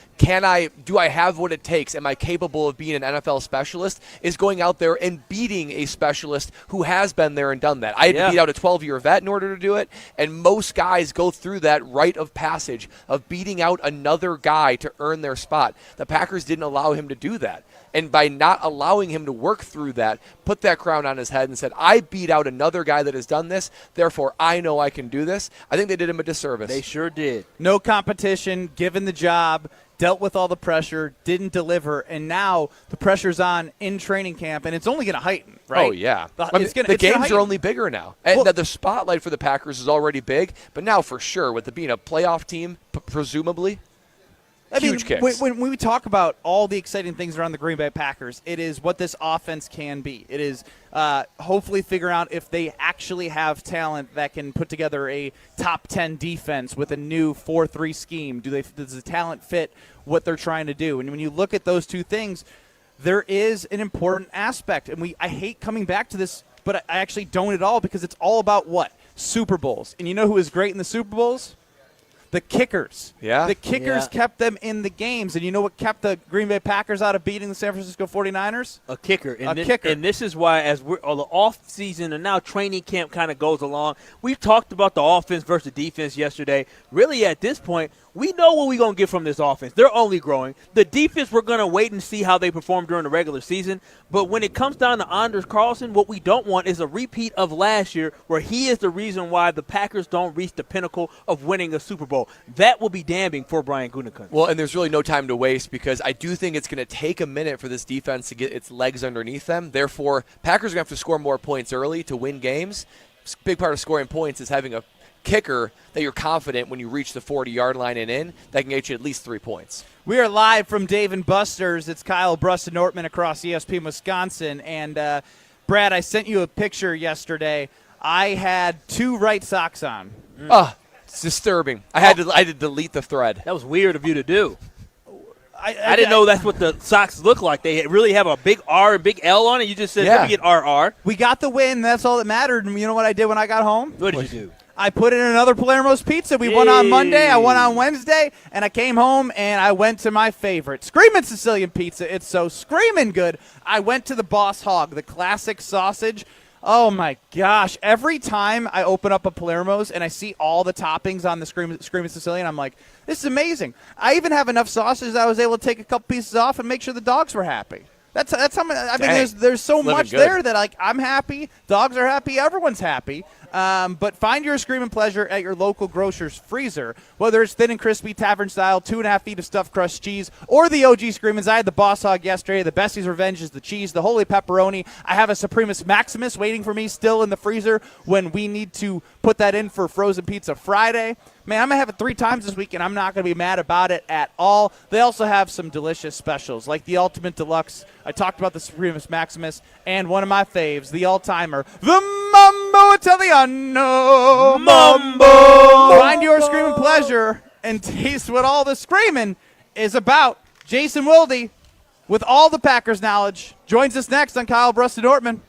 do I have what it takes? Am I capable of being an NFL specialist? Is going out there and beating a specialist who has been there and done that. I had to beat out a 12-year vet in order to do it, and most guys go through that rite of passage of beating out another guy to earn their spot. The Packers didn't allow him to do that. And by not allowing him to work through that, put that crown on his head and said, I beat out another guy that has done this, therefore I know I can do this. I think they did him a disservice. They sure did. No competition, given the job, dealt with all the pressure, didn't deliver, and now the pressure's on in training camp, and it's only going to heighten, right? Oh, yeah. The games are only bigger now. And the spotlight for the Packers is already big, but now for sure, with it being a playoff team, presumably, huge kicks. When we talk about all the exciting things around the Green Bay Packers, it is what this offense can be. It is hopefully figuring out if they actually have talent that can put together a top 10 defense with a new 4-3 scheme. Does the talent fit what they're trying to do? And when you look at those two things, there is an important aspect. And I hate coming back to this, but I actually don't at all, because it's all about what? Super Bowls. And you know who is great in the Super Bowls? The kickers. Yeah. The kickers kept them in the games. And you know what kept the Green Bay Packers out of beating the San Francisco 49ers? A kicker. And kicker. And this is why, as we're the off season and now training camp kind of goes along, we've talked about the offense versus defense yesterday. Really, at this point, we know what we're going to get from this offense. They're only growing. The defense, we're going to wait and see how they perform during the regular season. But when it comes down to Anders Carlson, what we don't want is a repeat of last year, where he is the reason why the Packers don't reach the pinnacle of winning a Super Bowl. That will be damning for Brian Gutekunst. Well, and there's really no time to waste, because I do think it's going to take a minute for this defense to get its legs underneath them. Therefore, Packers are going to have to score more points early to win games. A big part of scoring points is having a kicker that you're confident when you reach the 40-yard line and in, that can get you at least 3 points. We are live from Dave & Buster's. It's Kyle, Brust, and Nortman across ESPN Wisconsin. And, Brad, I sent you a picture yesterday. I had 2 right socks on. It's disturbing. I had to delete the thread. That was weird of you to do. I didn't know that's what the socks look like. They really have a big R and big L on it. You just said, let me get RR. We got the win. That's all that mattered. And you know what I did when I got home? What did you do? I put in another Palermo's pizza. We won on Monday. I won on Wednesday. And I came home and I went to my favorite, Screamin' Sicilian Pizza. It's so screaming good. I went to the Boss Hog, the classic sausage. Oh, my gosh. Every time I open up a Palermo's and I see all the toppings on the Screamin' Sicilian, I'm like, this is amazing. I even have enough sausage that I was able to take a couple pieces off and make sure the dogs were happy. That's how much. I mean, there's so much there that I'm happy, dogs are happy, everyone's happy. But find your screaming pleasure at your local grocer's freezer. Whether it's thin and crispy tavern style, 2.5 feet of stuffed crust cheese, or the OG Screamins. I had the Boss Hog yesterday. The Bestie's Revenge is the cheese, the Holy Pepperoni. I have a Supremus Maximus waiting for me still in the freezer when we need to put that in for Frozen Pizza Friday. Man, I'm going to have it 3 times this week, and I'm not going to be mad about it at all. They also have some delicious specials, like the Ultimate Deluxe. I talked about the Supremus Maximus, and one of my faves, the all-timer, the Mambo Italiano. Mambo! Find your screaming pleasure and taste what all the screaming is about. Jason Wilde, with all the Packers knowledge, joins us next on Kyle Brust and Nortman.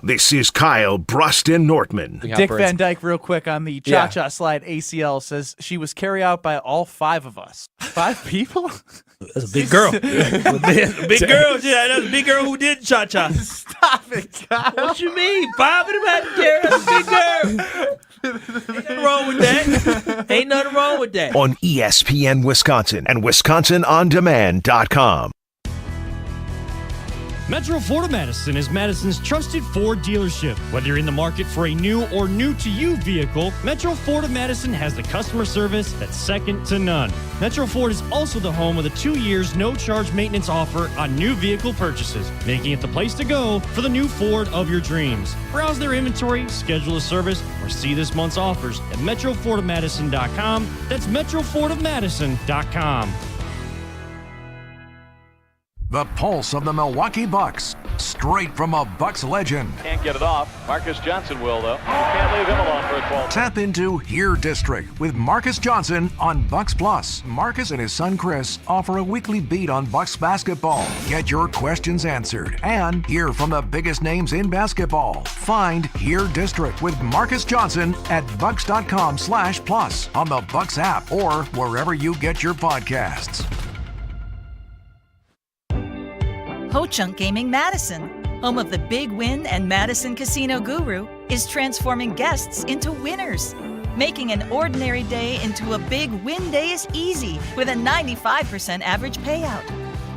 This is Kyle Brust and Nortman. Dick Van Dyke, real quick on the cha-cha slide ACL, says she was carried out by all 5 of us. 5 people? That's a big girl. Big girl. Yeah, that's a big girl who did cha-cha. Stop it, Kyle. What you mean? 5 of them had to carry. That's a big girl. Ain't nothing wrong with that. Ain't nothing wrong with that. On ESPN Wisconsin and WisconsinOnDemand.com. Metro Ford of Madison is Madison's trusted Ford dealership. Whether you're in the market for a new or new-to-you vehicle, Metro Ford of Madison has the customer service that's second to none. Metro Ford is also the home of the 2 years no-charge maintenance offer on new vehicle purchases, making it the place to go for the new Ford of your dreams. Browse their inventory, schedule a service, or see this month's offers at MetroFordOfMadison.com. That's MetroFordOfMadison.com. The pulse of the Milwaukee Bucks, straight from a Bucks legend. Can't get it off. Marcus Johnson will, though. Can't leave him alone for a 12. Tap into Here District with Marcus Johnson on Bucks Plus. Marcus and his son Chris offer a weekly beat on Bucks basketball. Get your questions answered and hear from the biggest names in basketball. Find Here District with Marcus Johnson at bucks.com/plus on the Bucks app or wherever you get your podcasts. Ho-Chunk Gaming Madison, home of the Big Win and Madison Casino Guru, is transforming guests into winners. Making an ordinary day into a big win day is easy with a 95% average payout.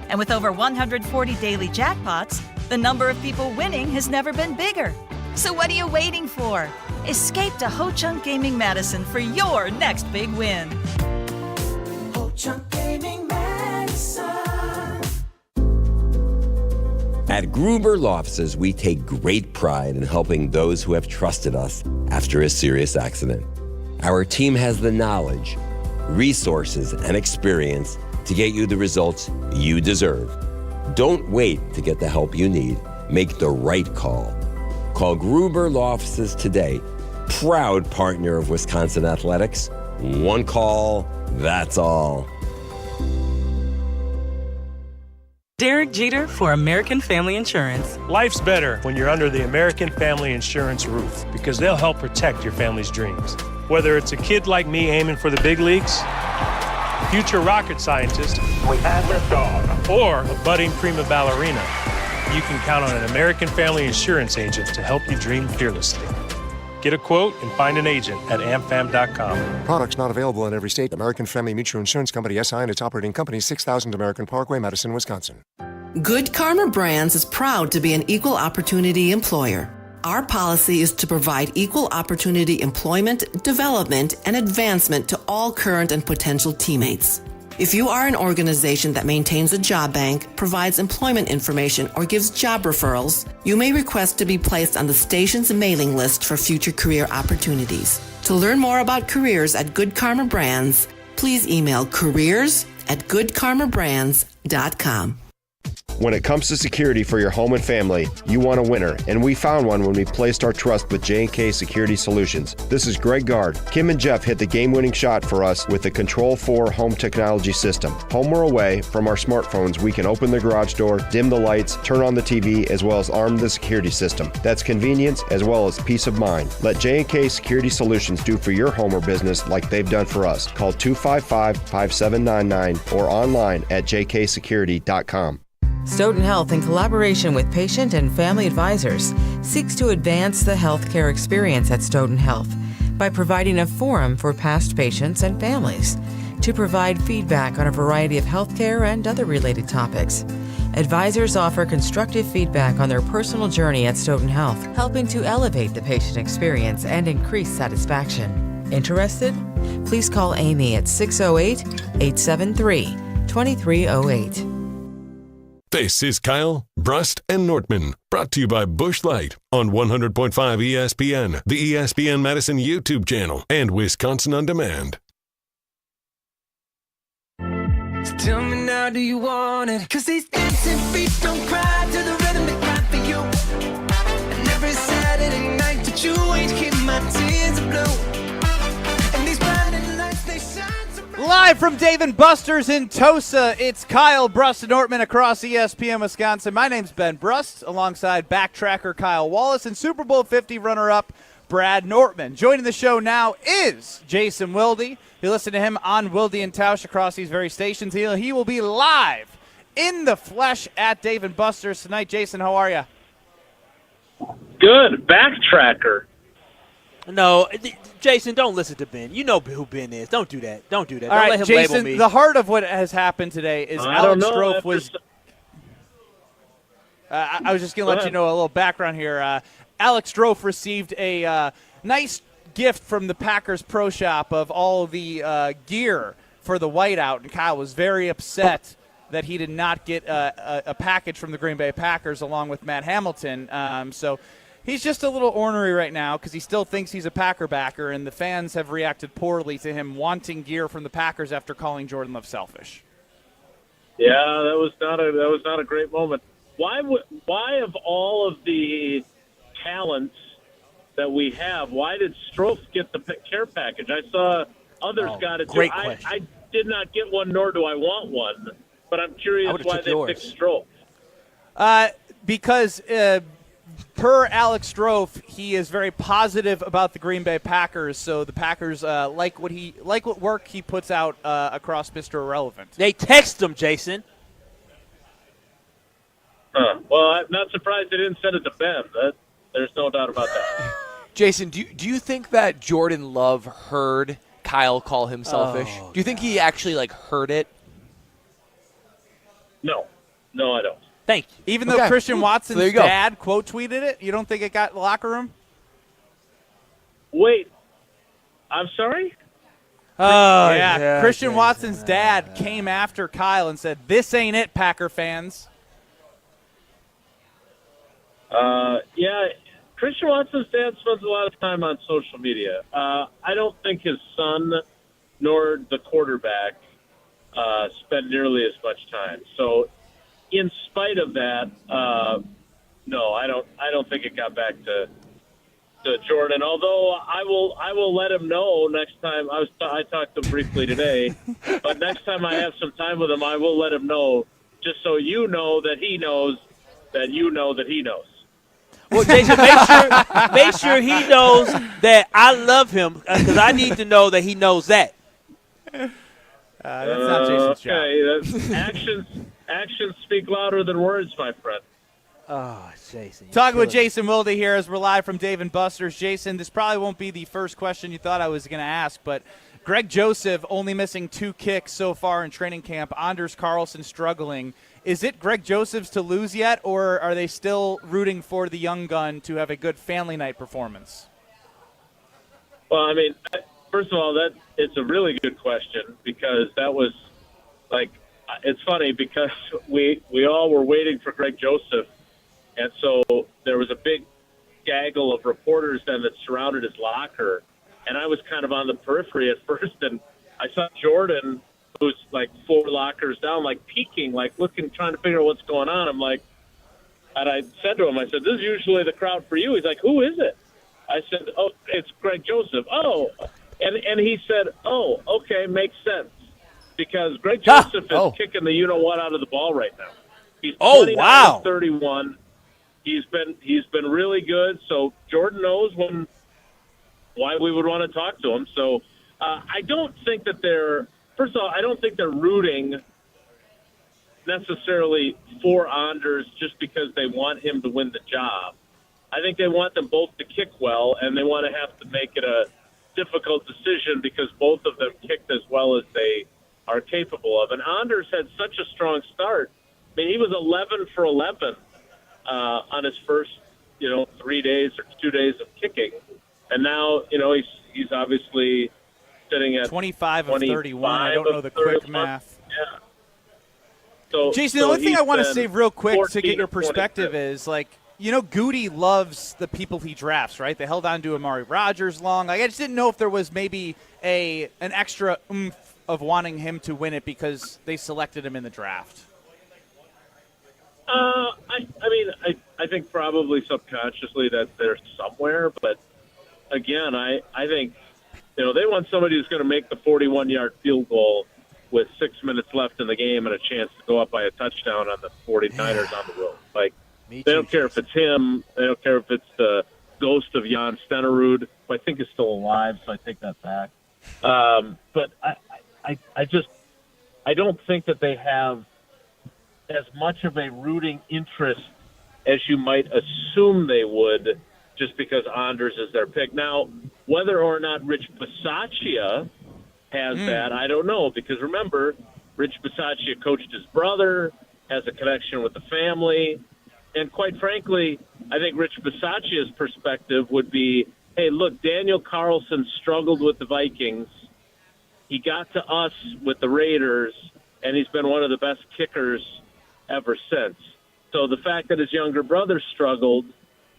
And with over 140 daily jackpots, the number of people winning has never been bigger. So what are you waiting for? Escape to Ho-Chunk Gaming Madison for your next big win. Ho-Chunk Gaming Madison. At Gruber Law Offices, we take great pride in helping those who have trusted us after a serious accident. Our team has the knowledge, resources, and experience to get you the results you deserve. Don't wait to get the help you need. Make the right call. Call Gruber Law Offices today. Proud partner of Wisconsin Athletics. One call, that's all. Derek Jeter for American Family Insurance. Life's better when you're under the American Family Insurance roof because they'll help protect your family's dreams. Whether it's a kid like me aiming for the big leagues, future rocket scientist, or a budding prima ballerina, you can count on an American Family Insurance agent to help you dream fearlessly. Get a quote and find an agent at amfam.com. Products not available in every state. American Family Mutual Insurance Company, SI, and its operating company, 6000 American Parkway, Madison, Wisconsin. Good Karma Brands is proud to be an equal opportunity employer. Our policy is to provide equal opportunity employment, development, and advancement to all current and potential teammates. If you are an organization that maintains a job bank, provides employment information, or gives job referrals, you may request to be placed on the station's mailing list for future career opportunities. To learn more about careers at Good Karma Brands, please email careers@goodkarmabrands.com. When it comes to security for your home and family, you want a winner, and we found one when we placed our trust with J&K Security Solutions. This is Greg Gard. Kim and Jeff hit the game-winning shot for us with the Control 4 home technology system. Home or away, from our smartphones, we can open the garage door, dim the lights, turn on the TV, as well as arm the security system. That's convenience as well as peace of mind. Let J&K Security Solutions do for your home or business like they've done for us. Call 255-5799 or online at jksecurity.com. Stoughton Health, in collaboration with patient and family advisors, seeks to advance the healthcare experience at Stoughton Health by providing a forum for past patients and families to provide feedback on a variety of healthcare and other related topics. Advisors offer constructive feedback on their personal journey at Stoughton Health, helping to elevate the patient experience and increase satisfaction. Interested? Please call Amy at 608-873-2308. This is Kyle, Brust, and Nortman, brought to you by Busch Light on 100.5 ESPN, the ESPN Madison YouTube channel, and Wisconsin On Demand. So tell me now, do you want it? 'Cause these dancing feet don't cry to the rhythm they cry for you. And every Saturday night that you ain't keep my tears blue. And these blinding lights, they shine so bright. Live from Dave & Buster's in Tosa, it's Kyle Brust and Nortman across ESPN Wisconsin. My name's Ben Brust, alongside backtracker Kyle Wallace and Super Bowl 50 runner-up Brad Nortman. Joining the show now is Jason Wilde. You listen to him on Wilde and Tausch across these very stations. He will be live in the flesh at Dave & Buster's tonight. Jason, how are you? Good. Backtracker. No, Jason, don't listen to Ben. You know who Ben is. Don't do that. Don't do that. All Don't right, let him Jason, label me. the heart of what has happened today is Alex Strofe was I was just going to let you know a little background here. Alex Strofe received a nice gift from the Packers Pro Shop of all the gear for the whiteout, and Kyle was very upset that he did not get a package from the Green Bay Packers along with Matt Hamilton. So he's just a little ornery right now because he still thinks he's a Packer backer, and the fans have reacted poorly to him wanting gear from the Packers after calling Jordan Love selfish. Yeah, that was not a great moment. Why of all of the talents that we have, why did Strofe get the care package? I saw others got it too. Great question. I did not get one, nor do I want one. But I'm curious why they picked Strofe. Because per Alex Strofe, he is very positive about the Green Bay Packers. So the Packers like what work he puts out across Mr. Irrelevant. They text him, Jason. Well, I'm not surprised they didn't send it to Ben. There's no doubt about that. Jason, do you think that Jordan Love heard Kyle call him selfish? Do you think he actually heard it? No, I don't. Thank you. Even though Christian Watson's dad quote tweeted it, you don't think it got in the locker room? Wait, I'm sorry? Oh, yeah. Christian Watson's dad came after Kyle and said, "This ain't it, Packer fans." Yeah, Christian Watson's dad spends a lot of time on social media. I don't think his son nor the quarterback spend nearly as much time. So, in spite of that, no, I don't think it got back to Jordan. Although I will let him know next time. I talked to him briefly today, but next time I have some time with him, I will let him know, just so you know that he knows that you know that he knows. Well, Jason, make sure he knows that I love him, because I need to know that he knows that. That's not Jason's job. Okay, actions speak louder than words, my friend. Oh, Jason. Talking with Jason Wilde here as we're live from Dave & Buster's. Jason, this probably won't be the first question you thought I was going to ask, but Greg Joseph only missing 2 kicks so far in training camp. Anders Carlson struggling. Is it Greg Joseph's to lose yet, or are they still rooting for the young gun to have a good family night performance? Well, I mean, first of all, it's a really good question, because that was it's funny because we all were waiting for Greg Joseph, and so there was a big gaggle of reporters then that surrounded his locker, and I was kind of on the periphery at first, and I saw Jordan, who's 4 lockers down, peeking, looking, trying to figure out what's going on. I'm like, and I said to him, I said, "This is usually the crowd for you." He's like, "Who is it?" I said, "Oh, it's Greg Joseph." "Oh," and he said, "Oh, okay, makes sense." Because Greg Joseph is kicking the you-know-what out of the ball right now. He's 29-31. He's been really good. So Jordan knows why we would want to talk to him. So I don't think that first of all, I don't think they're rooting necessarily for Anders just because they want him to win the job. I think they want them both to kick well, and they want to have to make it a difficult decision because both of them kicked as well as they are capable of. And Anders had such a strong start. I mean, he was 11 for 11 on his first, 3 days or 2 days of kicking. And now, he's obviously sitting at 25 of 31. I don't know the quick math. Yeah. So, Jason, the only thing I want to say real quick to get your perspective is, Goody loves the people he drafts, right? They held on to Amari Rodgers long. I just didn't know if there was maybe an extra oomph of wanting him to win it because they selected him in the draft. I think probably subconsciously that they're somewhere, but again, I think they want somebody who's going to make the 41-yard field goal with 6 minutes left in the game and a chance to go up by a touchdown on the 49ers on the road. Like, they don't care if it's him. They don't care if it's the ghost of Jan Stenerud, who I think is still alive, so I take that back. But I don't think that they have as much of a rooting interest as you might assume they would, just because Anders is their pick. Now, whether or not Rich Bisaccia has that, I don't know, because remember, Rich Bisaccia coached his brother, has a connection with the family, and quite frankly, I think Rich Bisaccia's perspective would be, hey, look, Daniel Carlson struggled with the Vikings. He got to us with the Raiders, and he's been one of the best kickers ever since. So the fact that his younger brother struggled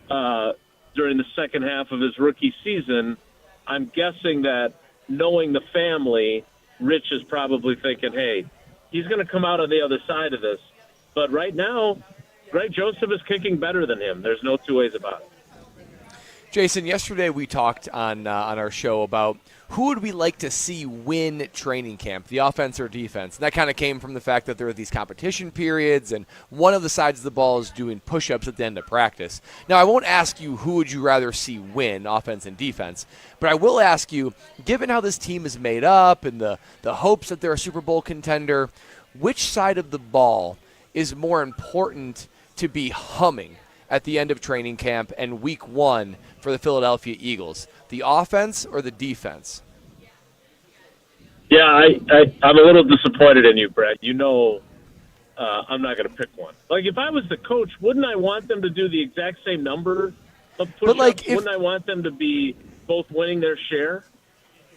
during the second half of his rookie season, I'm guessing that knowing the family, Rich is probably thinking, hey, he's going to come out on the other side of this. But right now, Greg Joseph is kicking better than him. There's no two ways about it. Jason, yesterday we talked on our show about who would we like to see win training camp, the offense or defense. And that kind of came from the fact that there are these competition periods, and one of the sides of the ball is doing push-ups at the end of practice. Now, I won't ask you who would you rather see win, offense and defense, but I will ask you, given how this team is made up and the hopes that they're a Super Bowl contender, which side of the ball is more important to be humming at the end of training camp and week one for the Philadelphia Eagles, the offense or the defense? Yeah, I'm a little disappointed in you, Brett. You know, I'm not going to pick one. Like, if I was the coach, wouldn't I want them to do the exact same number of push-ups? Wouldn't I want them to be both winning their share?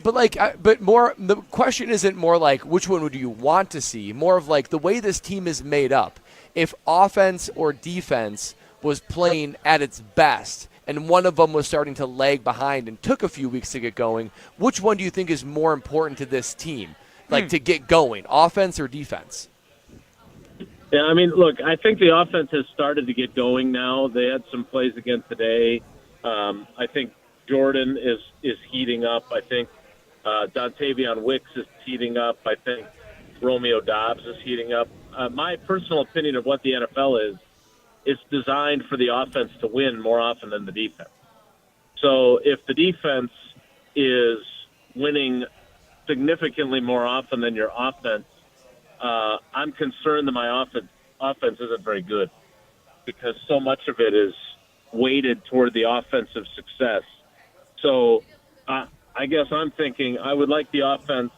But the question isn't more like which one would you want to see, more of like the way this team is made up. If offense or defense was playing at its best and one of them was starting to lag behind and took a few weeks to get going, which one do you think is more important to this team, to get going, offense or defense? Yeah, I mean, look, I think the offense has started to get going now. They had some plays again today. I think Jordan is heating up. I think Dontavion Wicks is heating up. I think Romeo Doubs is heating up. My personal opinion of what the NFL is, it's designed for the offense to win more often than the defense. So if the defense is winning significantly more often than your offense, I'm concerned that my offense isn't very good because so much of it is weighted toward the offensive success. So I guess I'm thinking I would like the offense,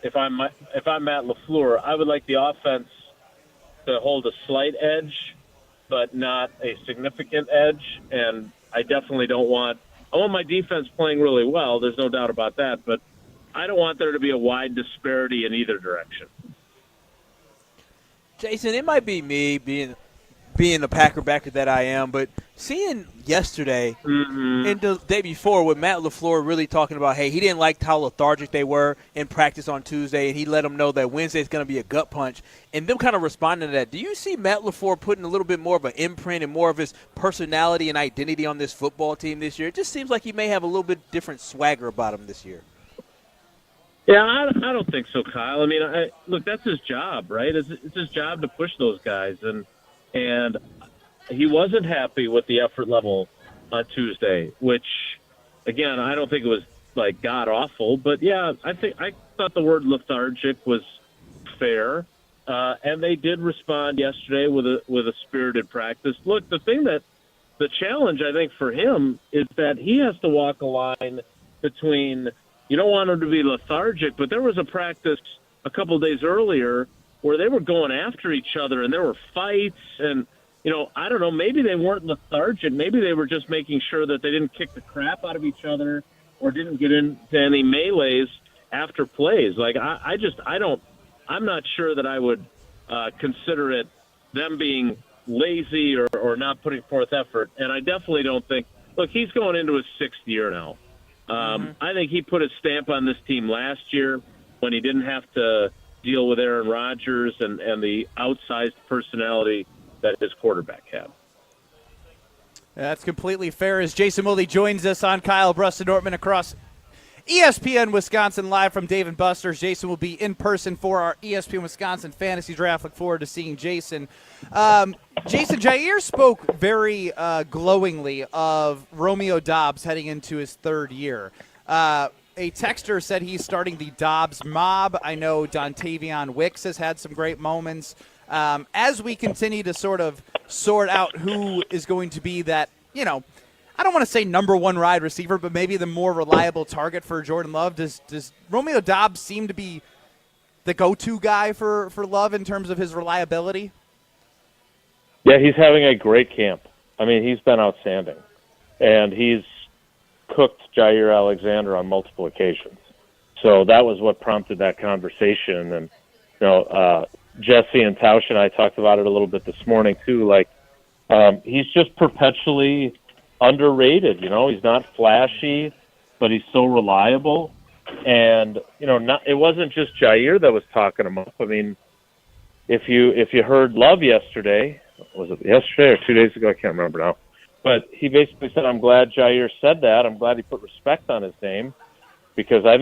if I'm Matt LaFleur, I would like the offense to hold a slight edge, but not a significant edge. And I definitely I want my defense playing really well. There's no doubt about that. But I don't want there to be a wide disparity in either direction. Jason, it might be me being the Packer backer that I am, but seeing yesterday and the day before with Matt LaFleur really talking about, hey, he didn't like how lethargic they were in practice on Tuesday, and he let them know that Wednesday is going to be a gut punch, and them kind of responding to that. Do you see Matt LaFleur putting a little bit more of an imprint and more of his personality and identity on this football team this year? It just seems like he may have a little bit different swagger about him this year. Yeah, I don't think so, Kyle. I mean, look, that's his job, right? It's his job to push those guys, and he wasn't happy with the effort level on Tuesday, which, again, I don't think it was like god awful, but yeah, I thought the word lethargic was fair, and they did respond yesterday with a spirited practice. Look, the challenge I think for him is that he has to walk a line between, you don't want him to be lethargic, but there was a practice a couple days earlier where they were going after each other and there were fights and, I don't know, maybe they weren't lethargic. Maybe they were just making sure that they didn't kick the crap out of each other or didn't get into any melees after plays. Like, I'm not sure that I would consider it them being lazy or not putting forth effort. And I definitely don't think, look, he's going into his 6th year now. I think he put a stamp on this team last year when he didn't have to deal with Aaron Rodgers and the outsized personality that his quarterback had. That's completely fair as Jason Wilde joins us on Kyle Brust and Nortman across ESPN Wisconsin live from Dave & Buster's. Jason will be in person for our ESPN Wisconsin Fantasy Draft. Look forward to seeing Jason. Jason, Jair spoke very glowingly of Romeo Doubs heading into his third year. A texter said he's starting the Dobbs mob. I know Dontavion Wicks has had some great moments. As we continue to sort of sort out who is going to be that, I don't want to say number one wide receiver, but maybe the more reliable target for Jordan Love, does Romeo Doubs seem to be the go-to guy for Love in terms of his reliability? Yeah, he's having a great camp. I mean, he's been outstanding. And he's cooked Jair Alexander on multiple occasions. So that was what prompted that conversation. And, Jesse and Tausch and I talked about it a little bit this morning, too. He's just perpetually underrated. He's not flashy, but he's so reliable. And, it wasn't just Jair that was talking him up. I mean, if you heard Love yesterday, was it yesterday or 2 days ago? I can't remember now. But he basically said, I'm glad Jair said that. I'm glad he put respect on his name because I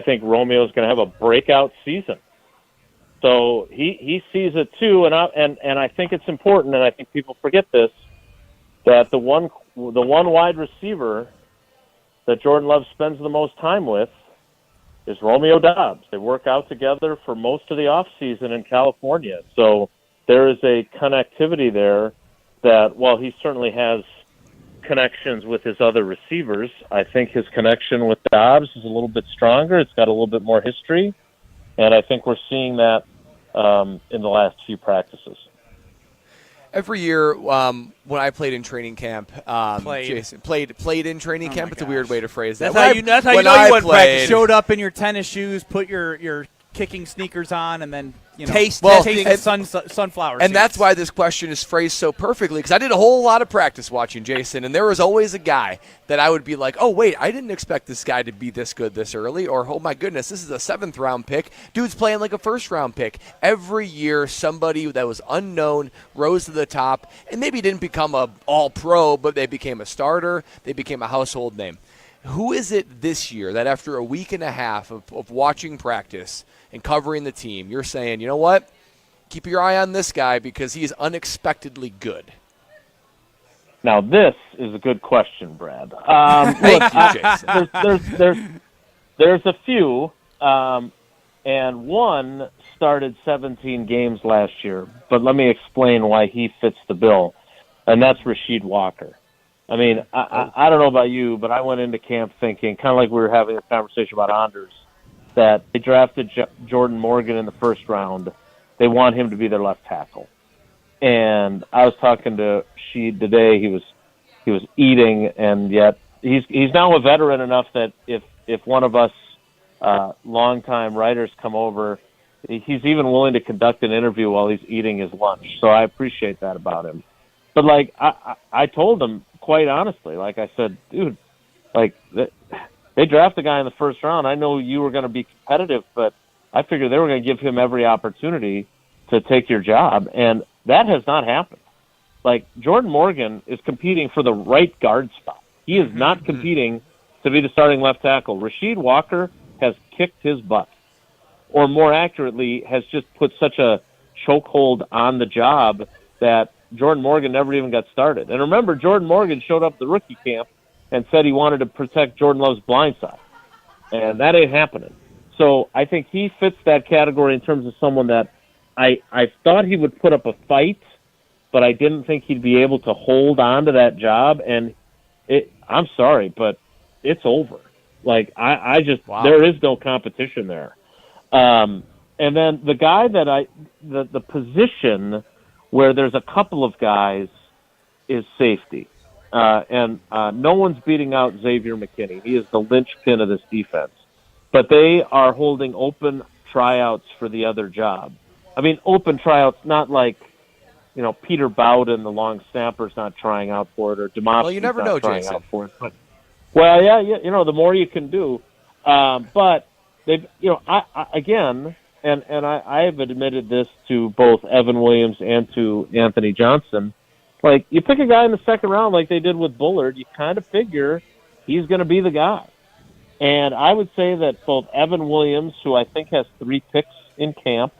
think Romeo's going to have a breakout season. So he sees it too, and I think it's important, and I think people forget this, that the one wide receiver that Jordan Love spends the most time with is Romeo Doubs. They work out together for most of the offseason in California. So there is a connectivity there that while he certainly has connections with his other receivers, I think his connection with Doubs is a little bit stronger. It's got a little bit more history, and I think we're seeing that in the last few practices. Every year, when I played in training camp, Jason played in training camp. It's a weird way to phrase that. That's how you know you went practice. Showed up in your tennis shoes, put your kicking sneakers on, and then taste sunflower seeds. And that's why this question is phrased so perfectly, because I did a whole lot of practice watching Jason, and there was always a guy that I would be like, oh, wait, I didn't expect this guy to be this good this early, or, oh, my goodness, this is a 7th-round pick. Dude's playing like a 1st-round pick. Every year, somebody that was unknown rose to the top, and maybe didn't become a all-pro, but they became a starter. They became a household name. Who is it this year that after a week and a half of watching practice and covering the team, you're saying, you know what, keep your eye on this guy because he is unexpectedly good? Now, this is a good question, Brad. Thank you, Jason. There's a few, and one started 17 games last year, but let me explain why he fits the bill, and that's Rasheed Walker. I mean, I don't know about you, but I went into camp thinking, kind of like we were having a conversation about Anders, that they drafted Jordan Morgan in the 1st round. They want him to be their left tackle. And I was talking to Sheed today. He was eating, and yet he's now a veteran enough that if one of us longtime writers come over, he's even willing to conduct an interview while he's eating his lunch. So I appreciate that about him. But I told him quite honestly, I said, dude, they draft a guy in the 1st round. I know you were going to be competitive, but I figured they were going to give him every opportunity to take your job, and that has not happened. Jordan Morgan is competing for the right guard spot. He is not competing to be the starting left tackle. Rasheed Walker has kicked his butt, or more accurately, has just put such a chokehold on the job that Jordan Morgan never even got started. And remember, Jordan Morgan showed up at the rookie camp and said he wanted to protect Jordan Love's blind side. And that ain't happening. So I think he fits that category in terms of someone that I thought he would put up a fight, but I didn't think he'd be able to hold on to that job. And I'm sorry, but it's over. There is no competition there. And then the guy that the position where there's a couple of guys is safety. And no one's beating out Xavier McKinney. He is the linchpin of this defense. But they are holding open tryouts for the other job. I mean, open tryouts, not like, Peter Bowden, the long snapper's not trying out for it, or Demofsky's not trying out for it. But, the more you can do. But they've, I have admitted this to both Evan Williams and to Anthony Johnson. You pick a guy in the 2nd round like they did with Bullard, you kind of figure he's going to be the guy. And I would say that both Evan Williams, who I think has 3 picks in camp,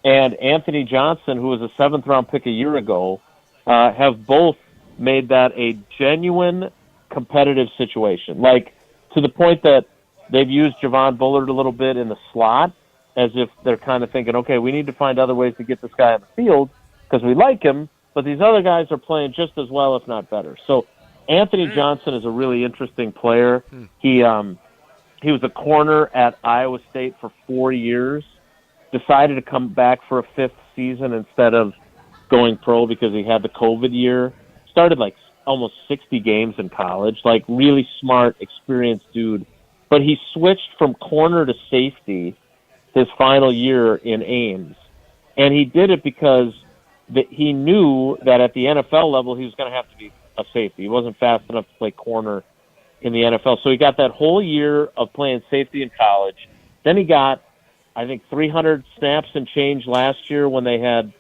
and Anthony Johnson, who was a 7th-round pick a year ago, have both made that a genuine competitive situation. Like, to the point that they've used Javon Bullard a little bit in the slot, as if they're kind of thinking, okay, we need to find other ways to get this guy on the field because we like him, but these other guys are playing just as well, if not better. So Anthony Johnson is a really interesting player. He was a corner at Iowa State for 4 years, decided to come back for a 5th season instead of going pro because he had the COVID year. Started like almost 60 games in college, like really smart, experienced dude. But he switched from corner to safety his final year in Ames. And he did it because he knew that at the NFL level he was going to have to be a safety. He wasn't fast enough to play corner in the NFL. So he got that whole year of playing safety in college. Then he got, I think, 300 snaps and change last year when they had,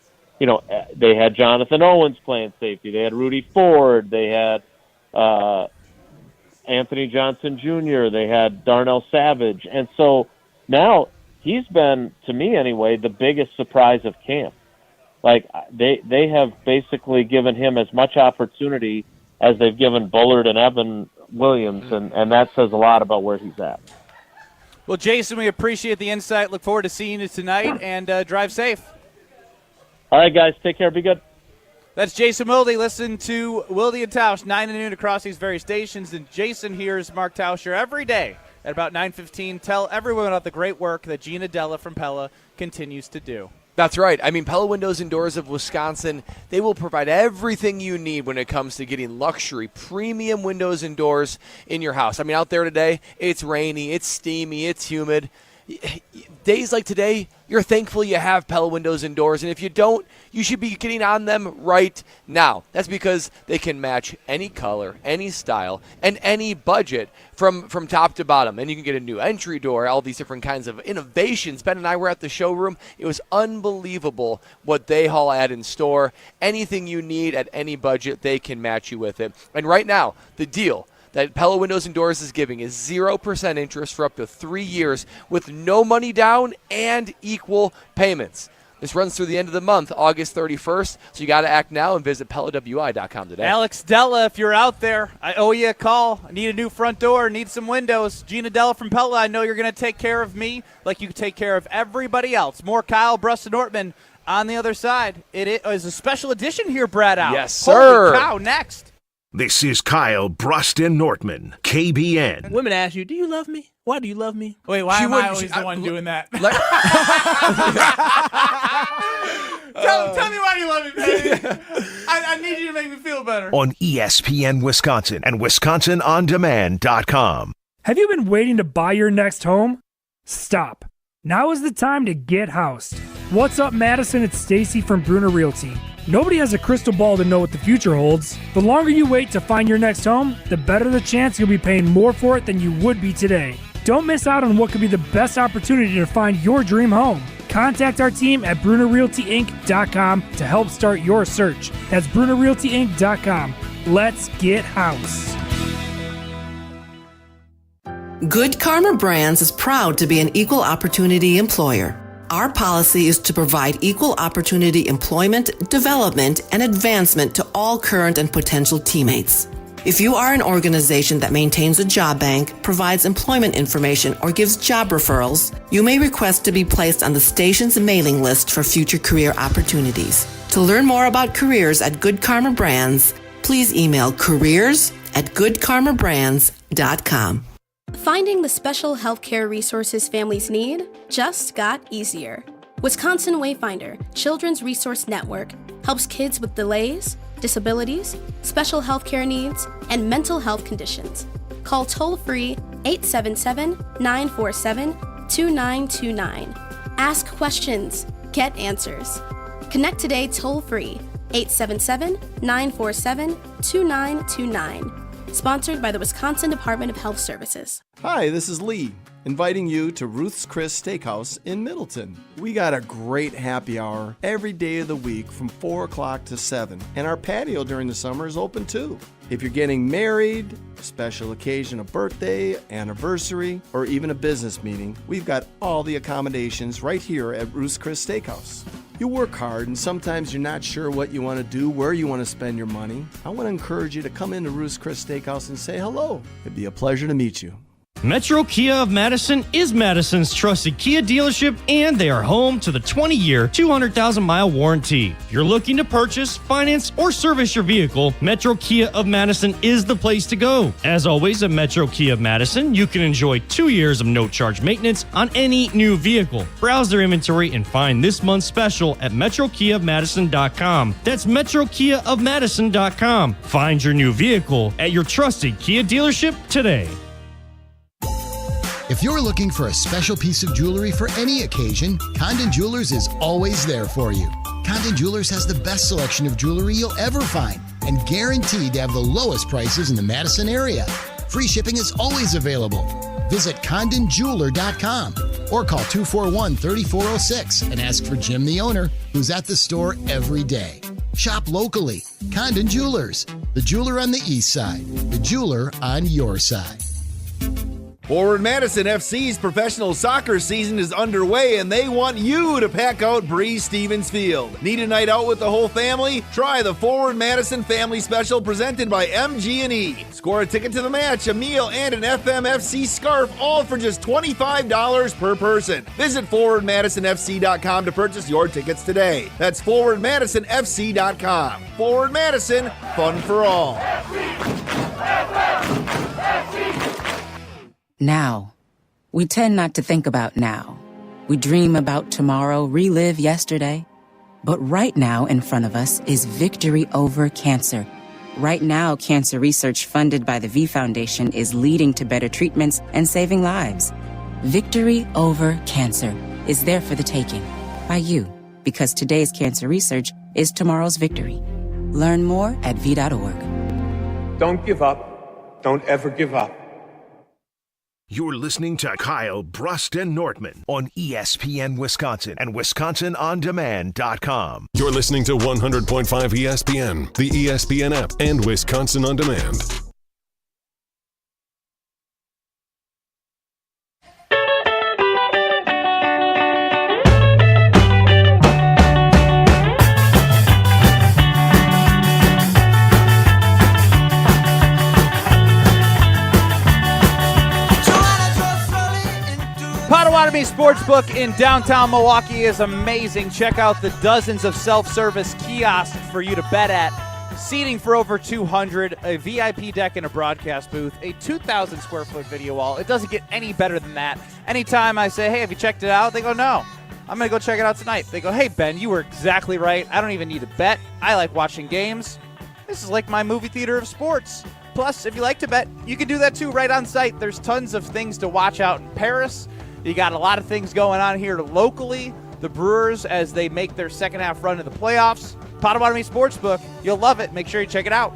they had Jonathan Owens playing safety. They had Rudy Ford. They had Anthony Johnson Jr. They had Darnell Savage. And so now he's been, to me anyway, the biggest surprise of camp. Like, they have basically given him as much opportunity as they've given Bullard and Evan Williams, and that says a lot about where he's at. Well, Jason, we appreciate the insight. Look forward to seeing you tonight, and drive safe. All right, guys, take care. Be good. That's Jason Wilde. Listen to Wilde and Tausch 9 to noon across these various stations, and Jason hears Mark Tauscher every day at about 9:15. Tell everyone about the great work that Gina Della from Pella continues to do. That's right. I mean, Pella Windows and Doors of Wisconsin, they will provide everything you need when it comes to getting luxury, premium windows and doors in your house. I mean, out there today, it's rainy, it's steamy, it's humid. Days like today, you're thankful you have Pella Windows and Doors, and if you don't, you should be getting on them right now. That's because they can match any color, any style, and any budget from top to bottom. And you can get a new entry door, all these different kinds of innovations. Ben and I were at the showroom. It was unbelievable what they all had in store. Anything you need at any budget, they can match you with it. And right now, the deal that Pella Windows and Doors is giving is 0% interest for up to 3 years with no money down and equal payments. This runs through the end of the month, August 31st, so you got to act now and visit PellaWI.com today. Alex Della, if you're out there, I owe you a call. I need a new front door, need some windows. Gina Della from Pella, I know you're going to take care of me like you take care of everybody else. More Kyle Brust and Nortman on the other side. It is a special edition here, Brad Out. Yes, sir. Holy cow, next. This is Kyle Brust and Nortman, KBN. Women ask you, do you love me? Why do you love me? Wait, why am I always the one doing that? Tell me why you love me, baby. I need you to make me feel better. On ESPN Wisconsin and WisconsinOnDemand.com. Have you been waiting to buy your next home? Stop. Now is the time to get housed. What's up, Madison? It's Stacy from Bruner Realty. Nobody has a crystal ball to know what the future holds. The longer you wait to find your next home, the better the chance you'll be paying more for it than you would be today. Don't miss out on what could be the best opportunity to find your dream home. Contact our team at BrunerRealtyInc.com to help start your search. That's BrunerRealtyInc.com. Let's get house. Good Karma Brands is proud to be an equal opportunity employer. Our policy is to provide equal opportunity employment, development, and advancement to all current and potential teammates. If you are an organization that maintains a job bank, provides employment information, or gives job referrals, you may request to be placed on the station's mailing list for future career opportunities. To learn more about careers at Good Karma Brands, please email careers@goodkarmabrands.com. Finding the special healthcare resources families need just got easier. Wisconsin Wayfinder Children's Resource Network helps kids with delays, disabilities, special healthcare needs, and mental health conditions. Call toll-free 877-947-2929. Ask questions, get answers. Connect today toll-free 877-947-2929. Sponsored by the Wisconsin Department of Health Services. Hi, this is Lee. inviting you to Ruth's Chris Steakhouse in Middleton. We got a great happy hour every day of the week from 4 o'clock to 7, and our patio during the summer is open too. If you're getting married, a special occasion, a birthday, anniversary, or even a business meeting, we've got all the accommodations right here at Ruth's Chris Steakhouse. You work hard and sometimes you're not sure what you want to do, where you want to spend your money. I want to encourage you to come into Ruth's Chris Steakhouse and say hello. It'd be a pleasure to meet you. Metro Kia of Madison is Madison's trusted Kia dealership, and they are home to the 20-year, 200,000-mile warranty. If you're looking to purchase, finance, or service your vehicle, Metro Kia of Madison is the place to go. As always, at Metro Kia of Madison, you can enjoy 2 years of no-charge maintenance on any new vehicle. Browse their inventory and find this month's special at MetroKiaofMadison.com. That's MetroKiaofMadison.com. Find your new vehicle at your trusted Kia dealership today. If you're looking for a special piece of jewelry for any occasion, Condon Jewelers is always there for you. Condon Jewelers has the best selection of jewelry you'll ever find and guaranteed to have the lowest prices in the Madison area. Free shipping is always available. Visit CondonJeweler.com or call 241-3406 and ask for Jim, the owner, who's at the store every day. Shop locally. Condon Jewelers, the jeweler on the east side, the jeweler on your side. Forward Madison FC's professional soccer season is underway, and they want you to pack out Breeze Stevens Field. Need a night out with the whole family? Try the Forward Madison Family Special presented by MG&E. Score a ticket to the match, a meal, and an FMFC scarf, all for just $25 per person. Visit ForwardMadisonFC.com to purchase your tickets today. That's ForwardMadisonFC.com. Forward Madison, fun for all. Now. We tend not to think about now. We dream about tomorrow, relive yesterday. But right now in front of us is victory over cancer. Right now, cancer research funded by the V Foundation is leading to better treatments and saving lives. Victory over cancer is there for the taking by you, because today's cancer research is tomorrow's victory. Learn more at v.org. Don't give up. Don't ever give up. You're listening to Kyle Brust and Nortman on ESPN Wisconsin and WisconsinOnDemand.com. You're listening to 100.5 ESPN, the ESPN app, and Wisconsin On Demand. Potawatomi Sportsbook in downtown Milwaukee is amazing. Check out the dozens of self-service kiosks for you to bet at. Seating for over 200, a VIP deck and a broadcast booth, a 2,000 square foot video wall. It doesn't get any better than that. Anytime I say, hey, have you checked it out? They go, no. I'm going to go check it out tonight. They go, hey, Ben, you were exactly right. I don't even need to bet. I like watching games. This is like my movie theater of sports. Plus, if you like to bet, you can do that too right on site. There's tons of things to watch out in Paris. You got a lot of things going on here locally. The Brewers, as they make their second half run to the playoffs. Potawatomi Sportsbook. You'll love it. Make sure you check it out.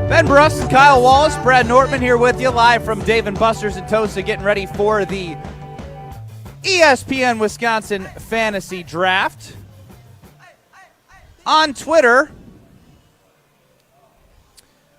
Ben Brust, Kyle Wallace, Brad Nortman here with you live from Dave & Buster's in Tosa, getting ready for the ESPN Wisconsin Fantasy Draft. On Twitter,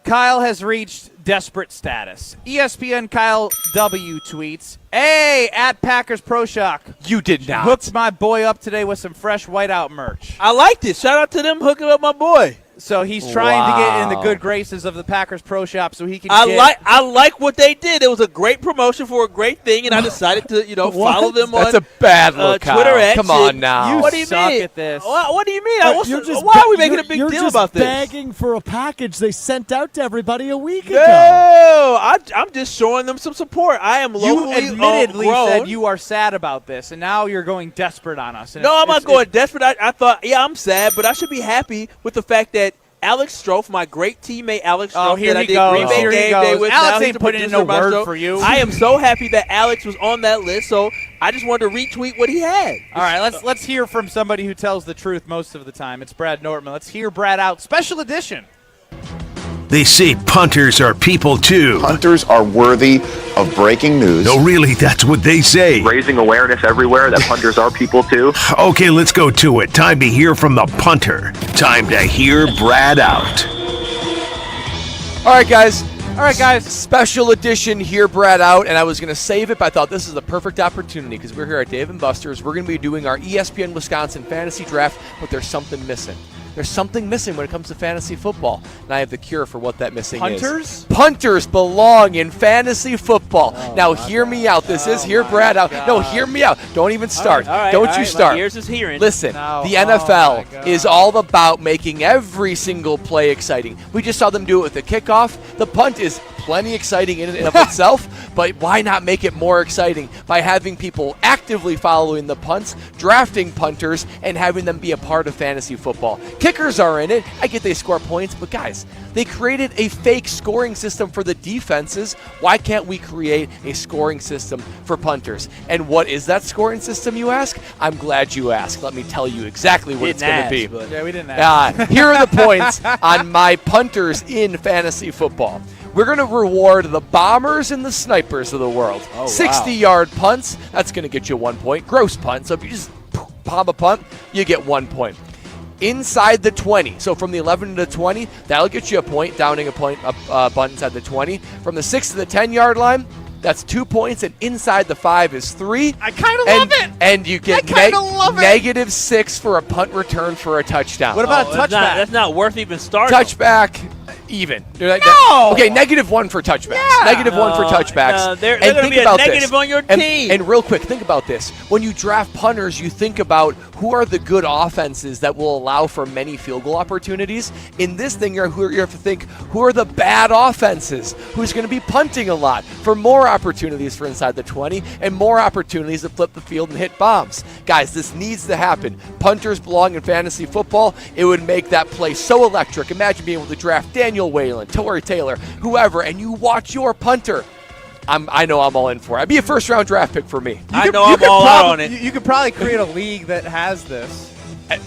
Kyle has reached desperate status. ESPN Kyle W tweets, hey, at Packers Pro Shock. You did not. Hooked my boy up today with some fresh whiteout merch. I liked it. Shout out to them hooking up my boy. So he's trying to get in the good graces of the Packers Pro Shop so he can I like what they did. It was a great promotion for a great thing, and I decided to, follow them on That's a bad look, Twitter Kyle. X. Come on now. What do you mean? At this. What do you mean? Why are we making a big deal about this? You're just begging for a package they sent out to everybody a week ago. No, I'm just showing them some support. I am locally You admittedly said you are sad about this, and now you're going desperate on us. No, I'm not going desperate. I thought, I'm sad, but I should be happy with the fact that Alex Strofe, my great teammate Alex Strofe, here that I he did goes. Green Bay Here he Game goes. Day with. Alex now ain't putting in no word for you. I am so happy that Alex was on that list, so I just wanted to retweet what he had. All right, let's hear from somebody who tells the truth most of the time. It's Brad Nortman. Let's hear Brad out. Special edition. They say punters are people too. Punters are worthy of breaking news. No, really, that's what they say. Raising awareness everywhere that punters are people too. Okay, let's go to it. Time to hear from the punter. Time to hear Brad out. All right, guys. Special edition Hear Brad Out, and I was going to save it, but I thought this is the perfect opportunity because we're here at Dave & Buster's. We're going to be doing our ESPN Wisconsin fantasy draft, but there's something missing. There's something missing when it comes to fantasy football, and I have the cure for what that missing is. Punters belong in fantasy football. Now, hear me out. This is Hear Brad Out. No, hear me out. Don't even start. Don't you start. My ears is hearing. Listen, the NFL is all about making every single play exciting. We just saw them do it with the kickoff. The punt is plenty exciting in and of itself, but why not make it more exciting by having people actively following the punts, drafting punters, and having them be a part of fantasy football? Kickers are in it. I get they score points, but guys, they created a fake scoring system for the defenses. Why can't we create a scoring system for punters? And what is that scoring system, you ask? I'm glad you asked. Let me tell you exactly what it's going to be. Yeah, we didn't ask. Here are the points on my punters in fantasy football. We're going to reward the bombers and the snipers of the world. 60-yard punts, that's going to get you 1 point. Gross punt, so if you just bomb a punt, you get 1 point. Inside the 20, so from the 11 to the 20, that'll get you a point, downing a punt inside the 20. From the 6 to the 10-yard line, that's 2 points, and inside the 5 is 3. I kind of love it. And you get -6 for a punt return for a touchdown. What about a touchback? That's not worth even starting. Touchback, even. No! Okay, -1 for touchbacks. Yeah. -1 for touchbacks. They're going to be a negative on your team. And real quick, think about this. When you draft punters, you think about who are the good offenses that will allow for many field goal opportunities. In this thing, you have to think, who are the bad offenses? Who's going to be punting a lot for more opportunities for inside the 20 and more opportunities to flip the field and hit bombs? Guys, this needs to happen. Punters belong in fantasy football. It would make that play so electric. Imagine being able to draft Daniel Whalen, Torrey Taylor, whoever, and you watch your punter. I know I'm all in for it. It'd be a first-round draft pick for me. I'm all out on it. You could probably create a league that has this.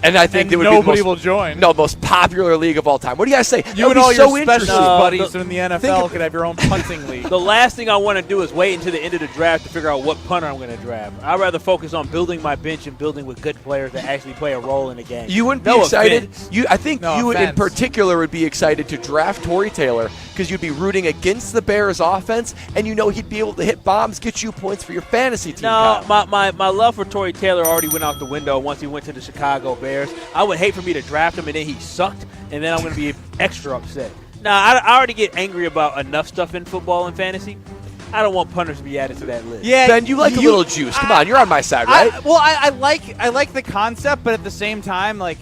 And I think nobody will join. No, most popular league of all time. What do you guys say? You and all so your specialist buddies in the NFL could have your own punting league. The last thing I want to do is wait until the end of the draft to figure out what punter I'm going to draft. I'd rather focus on building my bench and building with good players that actually play a role in the game. You wouldn't be excited? I think you in particular would be excited to draft Torrey Taylor because you'd be rooting against the Bears offense, and you know he'd be able to hit bombs, get you points for your fantasy team. No, my love for Torrey Taylor already went out the window once he went to the Chicago Bears. I would hate for me to draft him and then he sucked, and then I'm going to be extra upset. Now, I already get angry about enough stuff in football and fantasy. I don't want punters to be added to that list. Yeah, Ben, you like a little juice. Come on, you're on my side, right? I like the concept, but at the same time, like,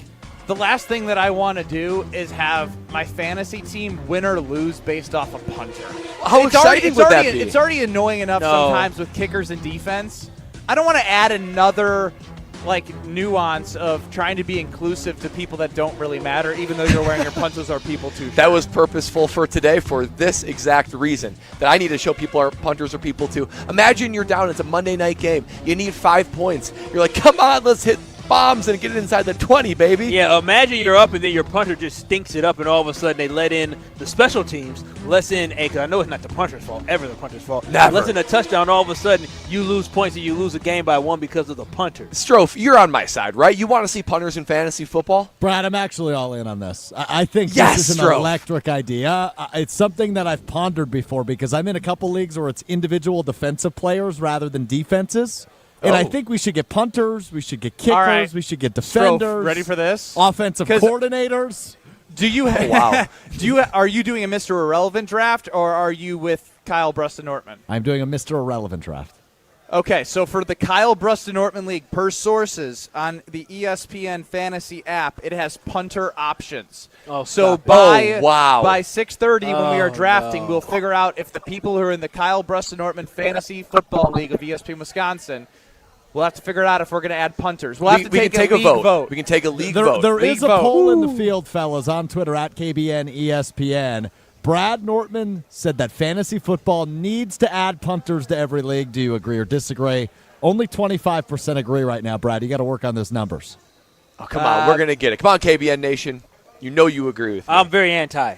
the last thing that I want to do is have my fantasy team win or lose based off a punter. How exciting would that be? It's already annoying enough sometimes with kickers and defense. I don't want to add another nuance of trying to be inclusive to people that don't really matter, even though you're wearing your punters are people too. That was purposeful for today for this exact reason, that I need to show people our punters are people too. Imagine you're down, it's a Monday night game. You need 5 points. You're like, come on, let's hit bombs and get it inside the 20, baby. Yeah, imagine you're up and then your punter just stinks it up and all of a sudden they let in the special teams, because I know it's not the punter's fault, ever the punter's fault. Never. Less than a touchdown, all of a sudden you lose points and you lose a game by 1 because of the punter. Strofe, you're on my side, right? You want to see punters in fantasy football? Brad, I'm actually all in on this. I think this is an electric idea. It's something that I've pondered before because I'm in a couple leagues where it's individual defensive players rather than defenses. And I think we should get punters, we should get kickers, we should get defenders. Ready for this? Offensive coordinators. Do you are you doing a Mr. Irrelevant draft, or are you with Kyle Bruston-Nortman? I'm doing a Mr. Irrelevant draft. Okay, so for the Kyle Bruston-Nortman League, per sources on the ESPN Fantasy app, it has punter options. So by 6:30 when we are drafting, we'll figure out if the people who are in the Kyle Bruston-Nortman Fantasy Football League of ESPN Wisconsin, we'll have to figure it out if we're going to add punters. We'll have to take a vote. We can take a league vote. There is a poll in the field, fellas, on Twitter at KBN ESPN. Brad Nortman said that fantasy football needs to add punters to every league. Do you agree or disagree? Only 25% agree right now, Brad. You got to work on those numbers. Oh, come on. We're going to get it. Come on, KBN Nation. You know you agree with me. I'm very anti.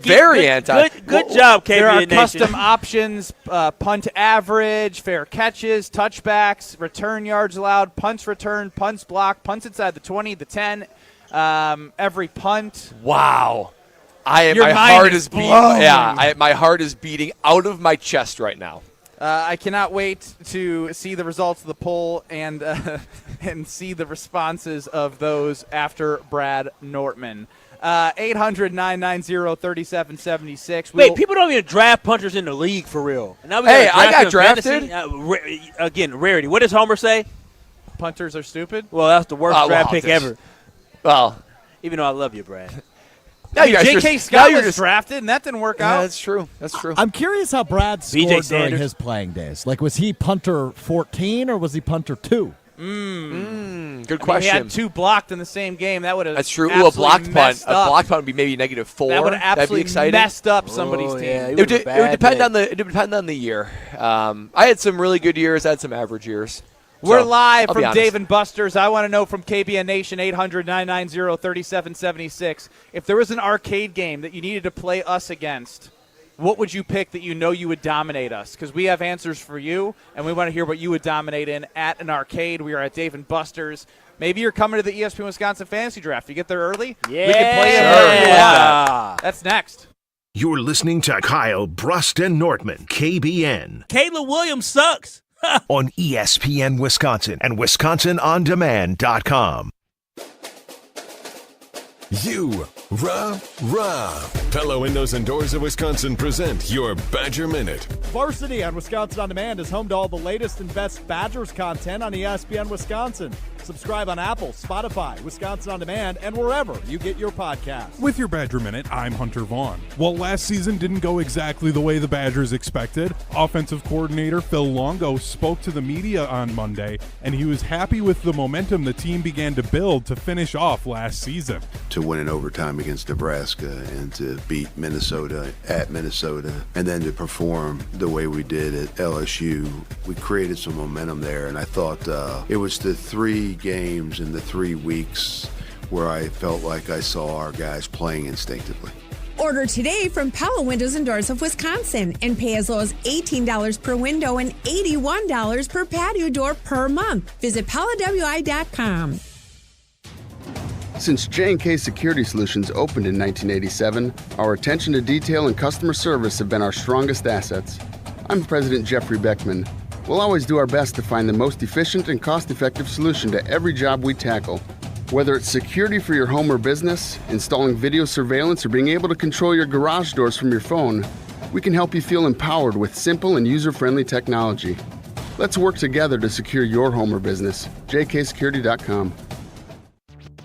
Very anti. Good job, KBN There are Nation. custom options, punt average, fair catches, touchbacks, return yards allowed, punts returned, punts blocked, punts inside the 20, the 10, every punt. Wow. Your my mind heart is is beating. blown. Yeah, my heart is beating out of my chest right now. I cannot wait to see the results of the poll and see the responses of those after Brad Nortman. 800-990-3776. Wait, people don't even draft punters in the league for real. And now we Hey, I got draft drafted. Again, rarity. What does Homer say? Punters are stupid? Well, that's the worst draft pick ever. Well, even though I love you, Brad. J.K. Scott was drafted, and that didn't work out. That's true. That's true. I'm curious how Brad scored BJ during Sanders. his playing days. Like, was he punter 14 or was he punter 2? Good question. He had 2 blocked in the same game. That would have That's true. Ooh, a blocked punt. Up. A blocked punt would be maybe -4. That would have That'd be absolutely exciting. messed up somebody's team. Yeah, It would depend on the year. I had some really good years. I had some average years. We're So, live I'll be from honest. Dave & Buster's. I want to know from KBN Nation, 800-990-3776. If there was an arcade game that you needed to play us against, what would you pick that you know you would dominate us? Because we have answers for you, and we want to hear what you would dominate in at an arcade. We are at Dave & Buster's. Maybe you're coming to the ESPN Wisconsin Fantasy Draft. You get there early? Yeah. We can play you Sure. wherever you want. That's next. You're listening to Kyle Brust and Nortman, KBN, Kayla Williams sucks. on ESPN Wisconsin and WisconsinOnDemand.com. Pella Windows and Doors of Wisconsin present your Badger Minute. Varsity on Wisconsin On Demand is home to all the latest and best Badgers content on ESPN Wisconsin. Subscribe on Apple, Spotify, Wisconsin On Demand, and wherever you get your podcasts. With your Badger Minute, I'm Hunter Vaughn. Well, last season didn't go exactly the way the Badgers expected. Offensive coordinator Phil Longo spoke to the media on Monday, and he was happy with the momentum the team began to build to finish off last season. To win in overtime against Nebraska and to beat Minnesota at Minnesota, and then to perform the way we did at LSU, we created some momentum there, and I thought it was the 3 games in the 3 weeks where I felt like I saw our guys playing instinctively. Order today from Pella Windows and Doors of Wisconsin and pay as low as $18 per window and $81 per patio door per month. Visit PellaWI.com. Since J&K Security Solutions opened in 1987, our attention to detail and customer service have been our strongest assets. I'm President Jeffrey Beckman. We'll always do our best to find the most efficient and cost-effective solution to every job we tackle. Whether it's security for your home or business, installing video surveillance, or being able to control your garage doors from your phone, we can help you feel empowered with simple and user-friendly technology. Let's work together to secure your home or business. jksecurity.com.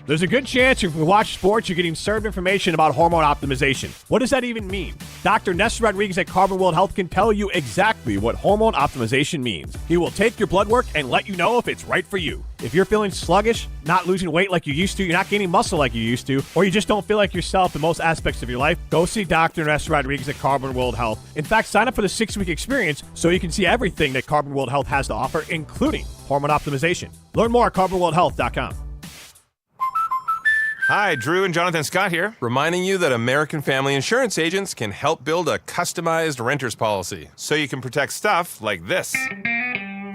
There's a good chance if you watch sports, you're getting served information about hormone optimization. What does that even mean? Dr. Ness Rodriguez at Carbon World Health can tell you exactly what hormone optimization means. He will take your blood work and let you know if it's right for you. If you're feeling sluggish, not losing weight like you used to, you're not gaining muscle like you used to, or you just don't feel like yourself in most aspects of your life, go see Dr. Ness Rodriguez at Carbon World Health. In fact, sign up for the 6-week experience so you can see everything that Carbon World Health has to offer, including hormone optimization. Learn more at carbonworldhealth.com. Hi, Drew and Jonathan Scott here, reminding you that American Family Insurance agents can help build a customized renter's policy so you can protect stuff like this,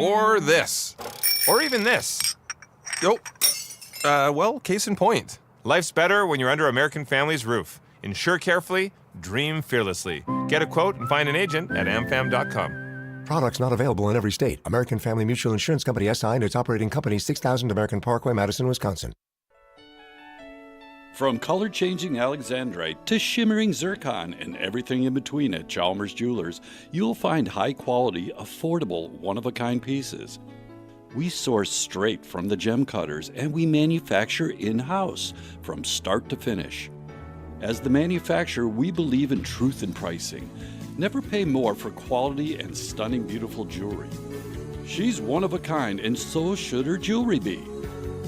or this, or even this. Oh, well, case in point. Life's better when you're under American Family's roof. Insure carefully, dream fearlessly. Get a quote and find an agent at amfam.com. Products not available in every state. American Family Mutual Insurance Company SI and its operating company 6000 American Parkway, Madison, Wisconsin. From color-changing alexandrite to shimmering zircon and everything in between at Chalmers Jewelers, you'll find high-quality, affordable, one-of-a-kind pieces. We source straight from the gem cutters, and we manufacture in-house from start to finish. As the manufacturer, we believe in truth in pricing. Never pay more for quality and stunning, beautiful jewelry. She's one of a kind, and so should her jewelry be.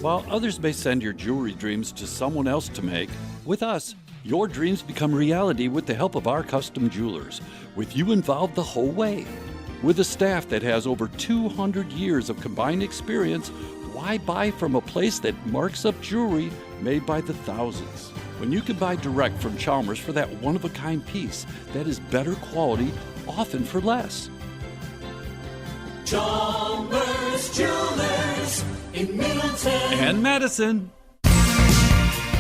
While others may send your jewelry dreams to someone else to make, with us, your dreams become reality with the help of our custom jewelers, with you involved the whole way. With a staff that has over 200 years of combined experience, why buy from a place that marks up jewelry made by the thousands? when you can buy direct from Chalmers for that one-of-a-kind piece that is better quality, often for less. Chalmers Jewelers in Middleton And Madison.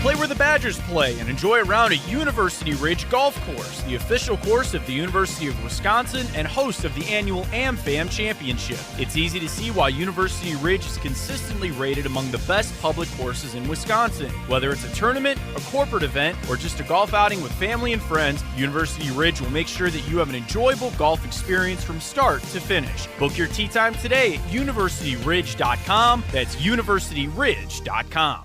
Play where the Badgers play and enjoy a round at University Ridge Golf Course, the official course of the University of Wisconsin and host of the annual AmFam Championship. It's easy to see why University Ridge is consistently rated among the best public courses in Wisconsin. Whether it's a tournament, a corporate event, or just a golf outing with family and friends, University Ridge will make sure that you have an enjoyable golf experience from start to finish. Book your tee time today at universityridge.com. That's universityridge.com.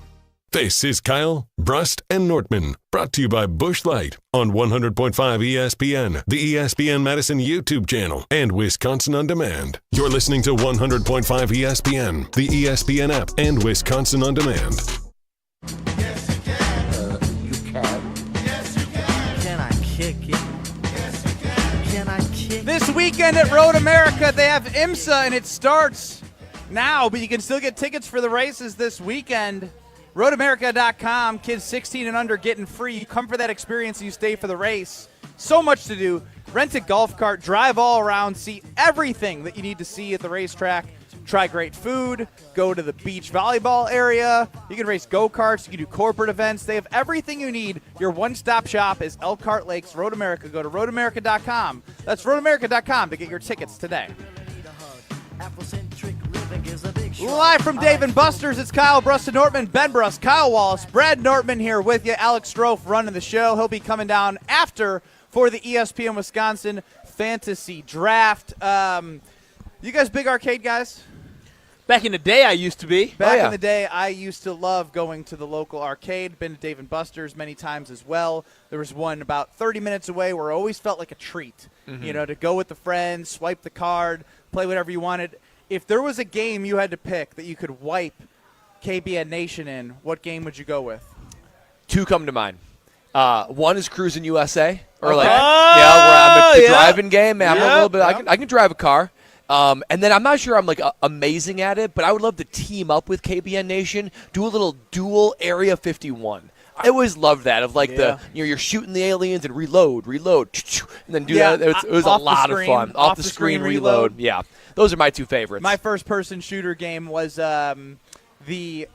This is Kyle, Brust, and Nortman, brought to you by Busch Light on 100.5 ESPN, the ESPN Madison YouTube channel, and Wisconsin On Demand. You're listening to 100.5 ESPN, the ESPN app, and Wisconsin On Demand. Yes, you can. You can. Yes, you can. Can I kick it? Yes, you can. Can I kick it? This weekend at Road America, they have IMSA, and it starts now, but you can still get tickets for the races this weekend. RoadAmerica.com, kids 16 and under getting free. You come for that experience and you stay for the race. So much to do. Rent a golf cart, drive all around, see everything that you need to see at the racetrack. Try great food, go to the beach volleyball area. You can race go-karts, you can do corporate events. They have everything you need. Your one-stop shop is Elkhart Lakes, Road America. Go to RoadAmerica.com. That's RoadAmerica.com to get your tickets today. Live from Dave & Buster's, it's Kyle Brust and Nortman, Ben Brust, Kyle Wallace, Brad Nortman here with you. Alex Strofe running the show. He'll be coming down after for the ESPN Wisconsin Fantasy Draft. You guys big arcade guys? Back in the day, I used to be. Back in the day, I used to love going to the local arcade. Been to Dave & Buster's many times as well. There was one about 30 minutes away where it always felt like a treat, to go with the friends, swipe the card, play whatever you wanted. If there was a game you had to pick that you could wipe KBN Nation in, what game would you go with? Two come to mind. One is Cruising USA. Or Okay. where I'm the driving game. Man, I'm a little bit. I can drive a car. And then I'm not sure I'm amazing at it, but I would love to team up with KBN Nation, do a little dual Area 51. I always loved that you're shooting the aliens and reload, and then do that. It was a lot of fun. Off the screen reload. Yeah, those are my two favorites. My first person shooter game was the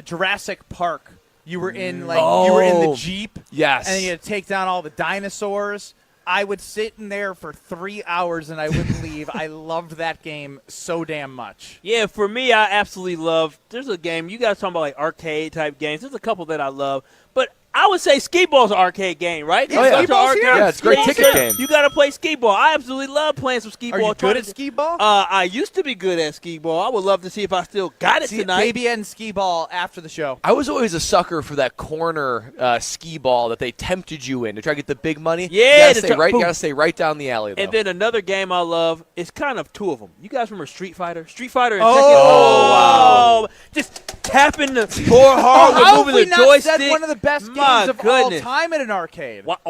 Jurassic Park. You were in you were in the Jeep. Yes, and you had to take down all the dinosaurs. I would sit in there for 3 hours and I wouldn't leave. I loved that game so damn much. Yeah, for me, I absolutely love. There's a game you guys talking about arcade type games. There's a couple that I love, but I would say skee ball's an arcade game, right? Yeah, it's a great ticket game. You got to play skee ball. I absolutely love playing some skee ball. Are you good at skee ball? I used to be good at skee ball. I would love to see if I still got it tonight. KBN skee ball after the show. I was always a sucker for that corner skee ball that they tempted you in to try to get the big money. Yeah, you gotta stay right down the alley. Though. And then another game I love is kind of two of them. You guys remember Street Fighter? Street Fighter and Tekken. Oh, wow! Just tapping the floor hard with moving the joystick. Said one of the best games of all time in an arcade. What?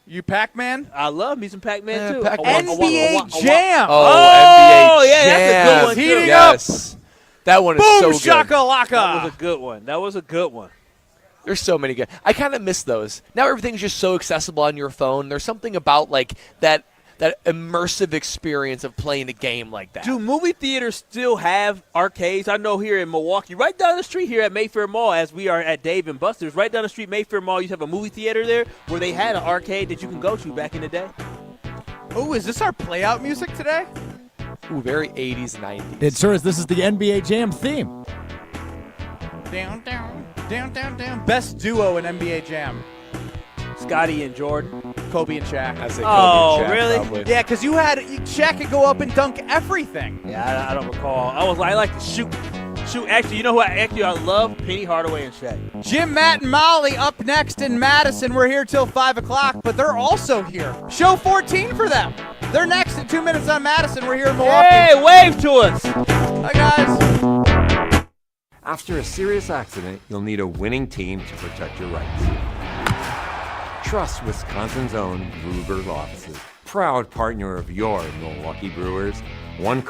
You Pac-Man? I love me some Pac-Man too. NBA Jam. NBA yeah, Jam. that's a good one. Heating up. That one is Boom, so good. shakalaka. That was a good one. There's so many good. I kind of miss those. Now everything's just so accessible on your phone. There's something about that immersive experience of playing a game like that. Do movie theaters still have arcades? I know here in Milwaukee, right down the street here at Mayfair Mall, as we are at Dave & Buster's, right down the street, Mayfair Mall, you have a movie theater there where they had an arcade that you can go to back in the day. Oh, is this our play-out music today? Ooh, very 80s, 90s. It sure is. This is the NBA Jam theme. Down, down, down, down, down. Best duo in NBA Jam. Scotty and Jordan. Kobe and Shaq. I say Kobe and Shaq, really? Probably. Yeah, because Shaq could go up and dunk everything. Yeah, I don't recall. I like to shoot. Actually, you know who I love? Penny Hardaway and Shaq. Jim, Matt, and Molly up next in Madison. We're here till 5 o'clock, but they're also here. Show 14 for them. They're next in 2 minutes on Madison. We're here in Milwaukee. Hey, wave to us. Hi, guys. After a serious accident, you'll need a winning team to protect your rights. Trust Wisconsin's own Ruger Offices, proud partner of your Milwaukee Brewers. One